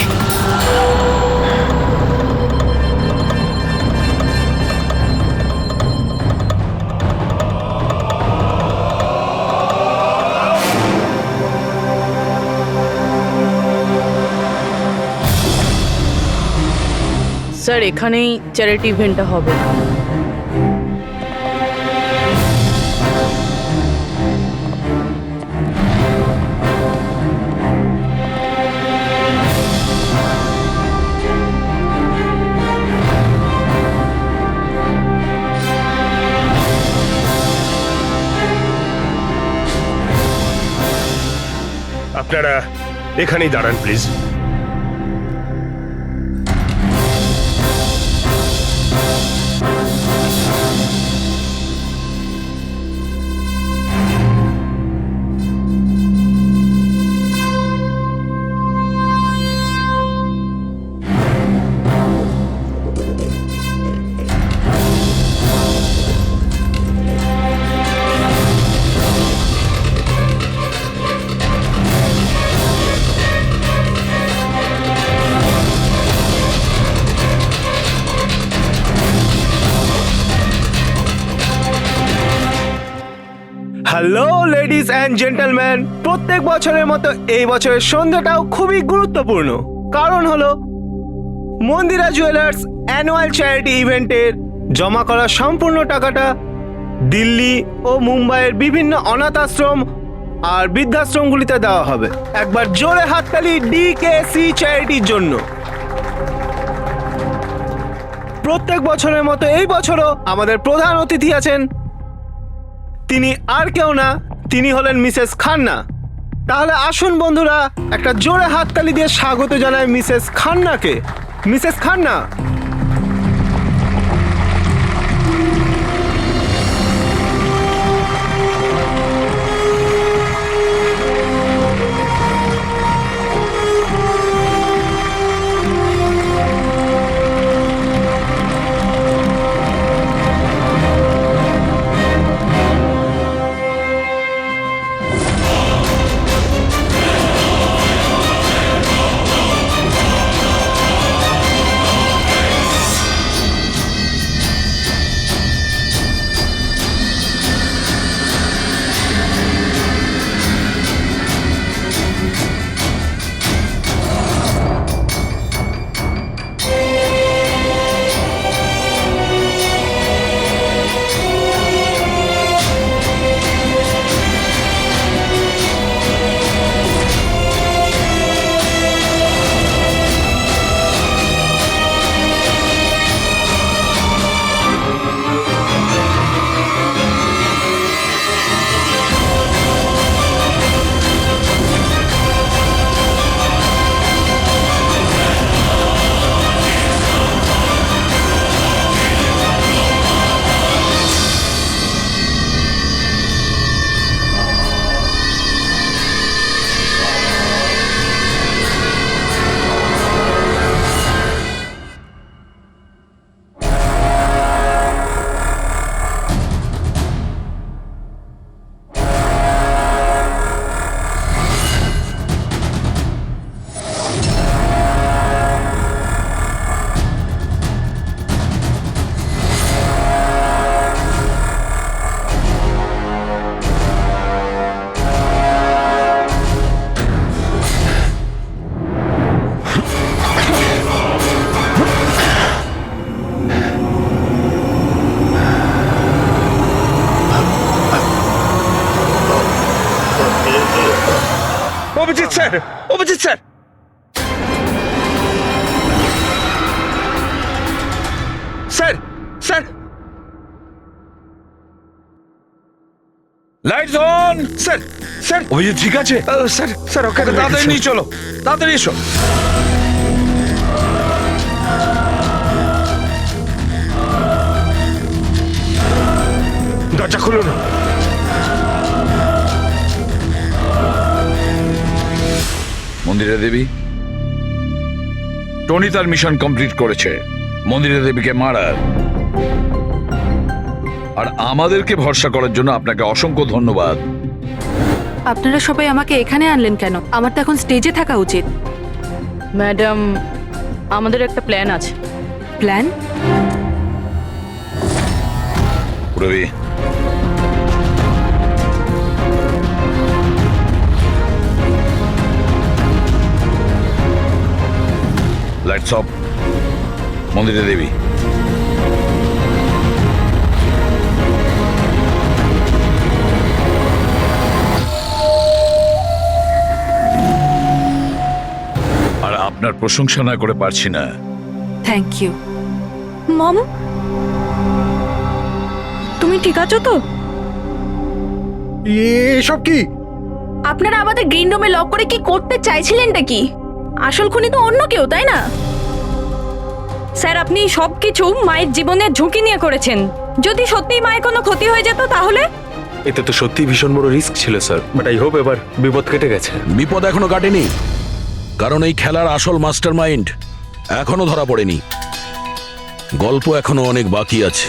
E: স্যার এখানেই চ্যারিটি ইভেন্টটা হবে।
J: আপনারা এখানেই দাঁড়ান please.
I: Hello ladies and gentleman, প্রত্যেক বছরের মতো এই বছরের সন্ধ্যাটাও খুবই গুরুত্বপূর্ণ। কারণ হলো মন্দিরা জুয়েলার্স অ্যানুয়াল চ্যারিটি ইভেন্টের জমা করা সম্পূর্ণ টাকাটা দিল্লি ও মুম্বাইয়ের বিভিন্ন অনাথ আশ্রম আর বৃদ্ধাশ্রমগুলিতে দেওয়া হবে। একবার জোরে হাততালি ডিকেসি চ্যারিটির জন্য। প্রত্যেক বছরের মতো এই বছরও আমাদের প্রধান অতিথি আছেন। তিনি আর কেউ না, তিনি হলেন মিসেস খান্না। তাহলে আসুন বন্ধুরা, একটা জোরে হাততালি দিয়ে স্বাগত জানাই মিসেস খান্নাকে। Mrs Khanna,
J: Abhijit sir, Abhijit sir, sir, sir,
C: lights on.
J: Sir, sir,
C: Abhijit ঠিক আছে?
J: স্যার, স্যার, ওকে
C: তাড়াতাড়ি নিয়ে চলো, তাড়াতাড়ি এসো।
J: দরজা খুলুন।
C: মন্দিরা দেবী, টনি তার মিশন কমপ্লিট করেছে, মন্দিরা দেবীকে মারার। আর আমাদেরকে ভরসা করার জন্য আপনাকে অসংখ্য ধন্যবাদ।
H: আপনারা সবাই আমাকে এখানে আনলেন কেন? আমার তো এখন স্টেজে থাকা উচিত।
E: ম্যাডাম, আমাদের একটা প্ল্যান আছে।
H: Plan?
C: Ravi, lights off. Mandira Devi, আর আপনার প্রশংসা না করে পারছি না।
H: Thank you. মম, তুমি ঠিক আছো তো?
B: এসব কি?
H: আপনারা আমাদের গ্রিন রুমে লক করে কি করতে চাইছিলেনটা কি? আসল খুনি তো অন্য কেউ, তাই না? স্যার, আপনি সবকিছু মায়ের জীবনের ঝুঁকি নিয়ে করেছেন। যদি সত্যিই মায়ের কোনো ক্ষতি হয়ে যেত তাহলে?
F: এতে তো সত্যি ভীষণ বড় রিস্ক ছিল স্যার, বাট আই হোপ এবার বিপদ কেটে গেছে।
D: বিপদ এখনো কাটেনি, কারণ এই খেলার আসল মাস্টার মাইন্ড এখনো ধরা পড়েনি। গল্প এখনো অনেক বাকি আছে।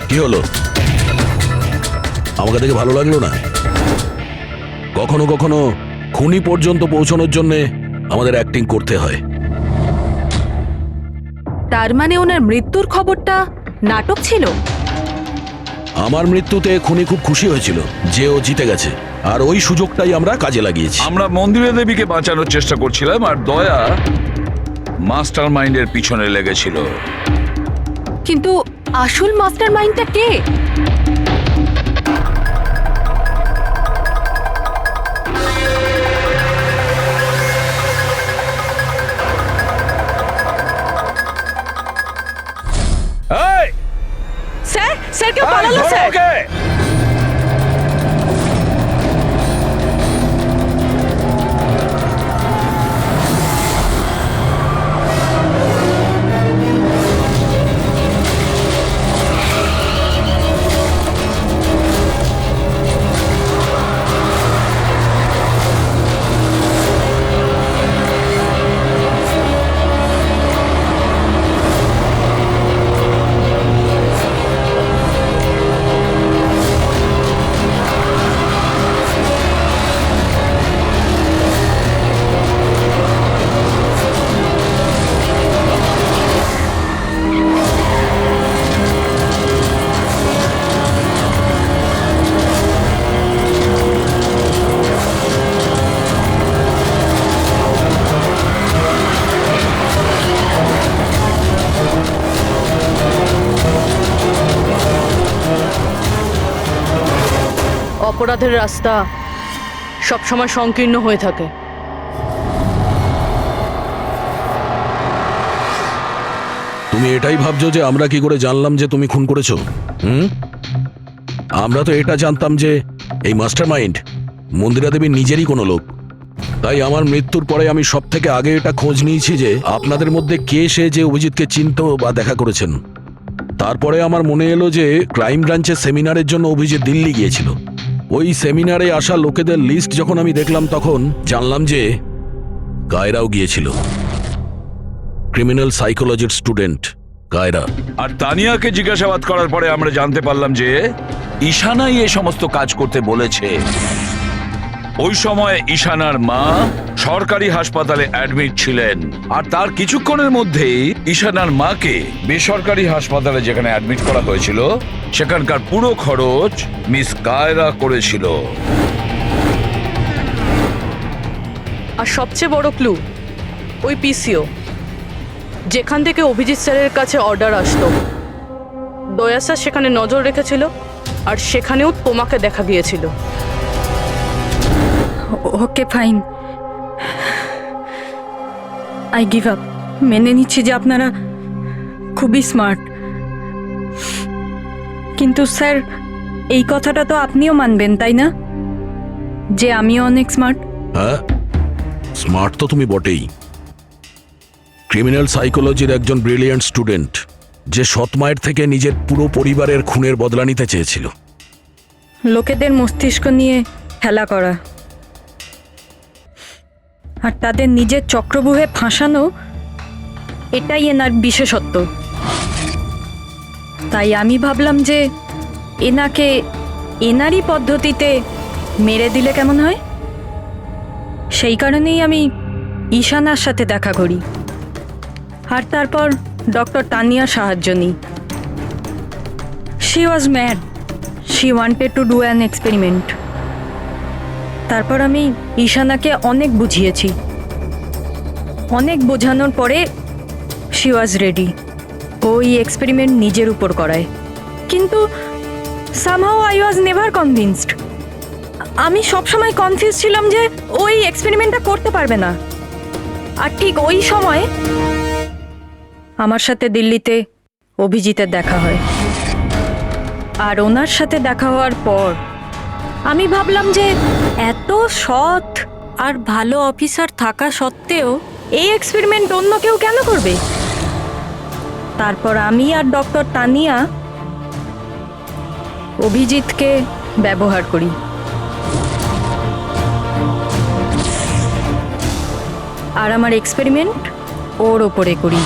D: কি হলো? আমাকে দেখে ভালো লাগলো না? কখনো কখনো খুনি পর্যন্ত পৌঁছানোর জন্য আমাদের অ্যাক্টিং করতে হয়।
H: তার মানে ওনার মৃত্যুর খবরটা নাটক ছিল?
D: আমার মৃত্যুতে খুনি খুব খুশি হয়েছিল যে ও জিতে গেছে, আর ওই সুযোগটাই আমরা কাজে লাগিয়েছি।
C: আমরা মন্দিরা দেবীকে বাঁচানোর চেষ্টা করছিলাম, আর দয়া মাস্টার মাইন্ডের পিছনে লেগেছিল।
H: কিন্তু আসল মাস্টার মাইন্ডটা কে? স্যার, স্যার কেউ পালালো স্যার।
E: অপরাধের রাস্তা সবসময় সংকীর্ণ হয়ে থাকে।
D: তুমি এটাই ভাবছো যে আমরা কি করে জানলাম যে তুমি খুন করেছো? আমরা তো এটা জানতাম যে এই মাস্টারমাইন্ড মন্দিরা দেবীর নিজেরই কোনো লোক। তাই আমার মৃত্যুর পরে আমি সব থেকে আগে এটা খোঁজ নিয়েছি যে আপনাদের মধ্যে কে সে যে অভিজিৎকে চিনতো বা দেখা করেছেন। তারপরে আমার মনে এলো যে ক্রাইম ব্রাঞ্চের সেমিনারের জন্য অভিজিৎ দিল্লি গিয়েছিল। ওই সেমিনারে আসা লোকেদের লিস্ট যখন আমি দেখলাম তখন জানলাম যে কায়রাও গিয়েছিল। ক্রিমিনাল সাইকোলজির স্টুডেন্ট কায়রা।
C: আর তানিয়াকে জিজ্ঞাসাবাদ করার পরে আমরা জানতে পারলাম যে ঈশানাই এই সমস্ত কাজ করতে বলেছে। ওই সময় ঈশানার মা সরকারি হাসপাতালে অ্যাডমিট ছিলেন, আর তার কিছুক্ষণের মধ্যেই ঈশানার মাকে বেসরকারি হাসপাতালে যেখানে অ্যাডমিট করা হয়েছিল সেখানকার পুরো খরচ মিস কায়রা করেছিল।
E: আর সবচেয়ে বড় ক্লু, ওই পিসিও যেখান থেকে অভিজিৎ স্যারের কাছে অর্ডার আসতো, দয়া স্যার সেখানে নজর রেখেছিল, আর সেখানেও তোমাকে দেখা গিয়েছিল।
H: Okay fine, I give up. মেনে নিচ্ছি যে আপনারা খুবই স্মার্ট, কিন্তু স্যার এই কথাটা তো আপনিও মানবেন তাই না, যে আমিও অনেক স্মার্ট?
D: হ্যাঁ, স্মার্ট তো তুমি বটেই। ক্রিমিনাল সাইকোলজির একজন ব্রিলিয়ান্ট স্টুডেন্ট যে সৎ মায়ের থেকে নিজের পুরো পরিবারের খুনের বদলা নিতে চেয়েছিল।
H: লোকেদের মস্তিষ্ক নিয়ে খেলা করা আর তাদের নিজের চক্রব্যূহে ফাঁসানো, এটাই এনার বিশেষত্ব। তাই আমি ভাবলাম যে এনাকে এনারই পদ্ধতিতে মেরে দিলে কেমন হয়। সেই কারণেই আমি ঈশানার সাথে দেখা করি, আর তারপর ডক্টর তানিয়ার সাহায্য নিই। She was mad, she wanted to do an experiment. তারপর আমি ঈশানাকে অনেক বুঝিয়েছি, অনেক বোঝানোর পরে শি ওয়াজ রেডি। ওই এক্সপেরিমেন্ট নিজের উপর করায়, কিন্তু somehow I was never convinced. আমি সবসময় কনফিউজ ছিলাম যে ওই এক্সপেরিমেন্টটা করতে পারবে না। আর ঠিক ওই সময় আমার সাথে দিল্লিতে অভিজিতের দেখা হয়, আর ওনার সাথে দেখা হওয়ার পর আমি ভাবলাম যে এত সৎ আর ভালো অফিসার থাকা সত্ত্বেও এই এক্সপেরিমেন্ট অন্য কেউ কেন করবে। তারপর আমি আর ডক্টর তানিয়া অভিজিৎকে ব্যবহার করি, আর আমার এক্সপেরিমেন্ট ওর ওপরে করি।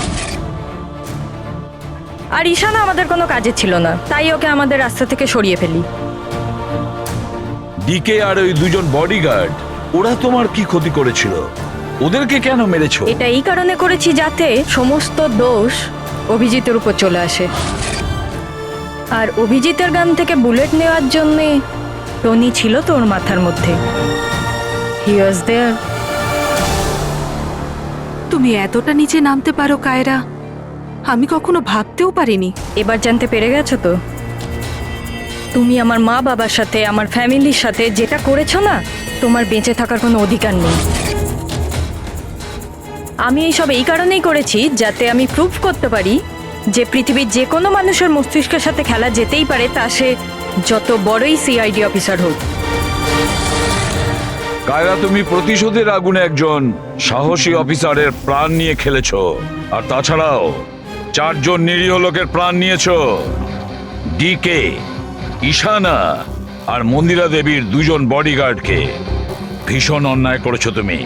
H: আর ঈশানা আমাদের কোনো কাজে ছিল না, তাই ওকে আমাদের রাস্তা থেকে সরিয়ে ফেলি।
C: ডিকে আর ওই দুজন বডিগার্ড, ওরা তোমার কি ক্ষতি করেছিল? ওদেরকে কেন মেরেছো?
H: এটা এই কারণে করেছি যাতে সমস্ত দোষ অভিজিতের উপর চলে আসে। আর অভিজিতের গান থেকে বুলেট নেওয়ার জন্যে টনি ছিল তোর মাথার মধ্যে। হি ওয়াজ দেয়ার।
M: তুমি এতটা নিচে নামতে পারো কায়রা, আমি কখনো ভাবতেও পারিনি।
H: এবার জানতে পেরে গেছো তো? তুমি আমার মা বাবার সাথে, আমার ফ্যামিলির সাথে যেটা করেছো না, তোমার বেঁচে থাকার কোনো অধিকার নেই। আমি এইসব এই কারণেই করেছি যাতে আমি প্রুভ করতে পারি যে পৃথিবীর যে কোনো মানুষের মস্তিষ্কের সাথে খেলা যেতেই পারে, তা সে যত বড়ই সিআইডি অফিসার হোক।
C: কায়রা, তুমি প্রতিশোধের আগুনে একজন সাহসী অফিসারের প্রাণ নিয়ে খেলেছো, আর তাছাড়াও 4 জন নিরীহ লোকের প্রাণ নিয়েছো। ডিকে, ঈশানা আর মন্দিরা দেবীর 2 জন বডিগার্ডকে ভীষণ অন্যায় করেছো তুমি।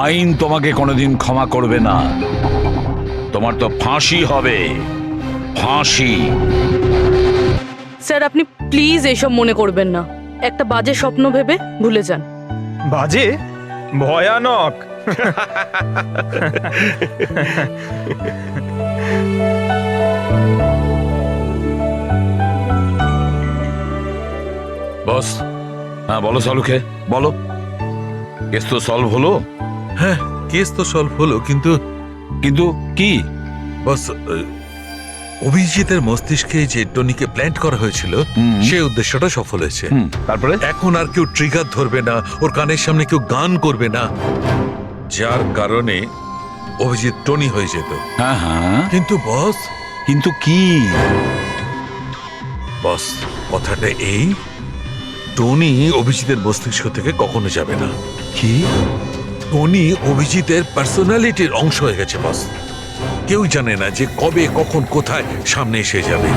C: আইন তোমাকে কোনোদিন ক্ষমা করবে না। তোমার তো ফাঁসি হবে, ফাঁসি।
E: স্যার, আপনি প্লিজ এসব মনে করবেন না। একটা বাজে স্বপ্ন ভেবে ভুলে যান।
A: বাজে? ভয়ানক।
C: বস, হ্যাঁ বলো সালুকে, বলো। কেস তো সলভ হলো?
K: হ্যাঁ, কেস তো সলভ হলো, কিন্তু
C: কিন্তু কি?
K: বস, অভিজিতের মস্তিষ্কে যে টনিকে প্ল্যান্ট করা হয়েছিল, সেই উদ্দেশ্যটা সফল হয়েছে।
C: তারপরে
K: এখন আর কেউ ট্রিগার ধরবে না, ওর কানের সামনে কেউ গান করবে না, যার কারণে অভিজিৎ টনি হয়ে যেত।
C: হ্যাঁ হ্যাঁ,
K: কিন্তু বস,
C: কিন্তু কি?
K: বস, কথাটা এই, টনি অভিজিতের মস্তিষ্ক থেকে কখনো যাবে না।
C: কি?
K: টনি অভিজিতের পার্সোনালিটির অংশ হয়ে গেছে বস। কেউ জানে না যে কবে, কখন, কোথায় সামনে এসে যাবে।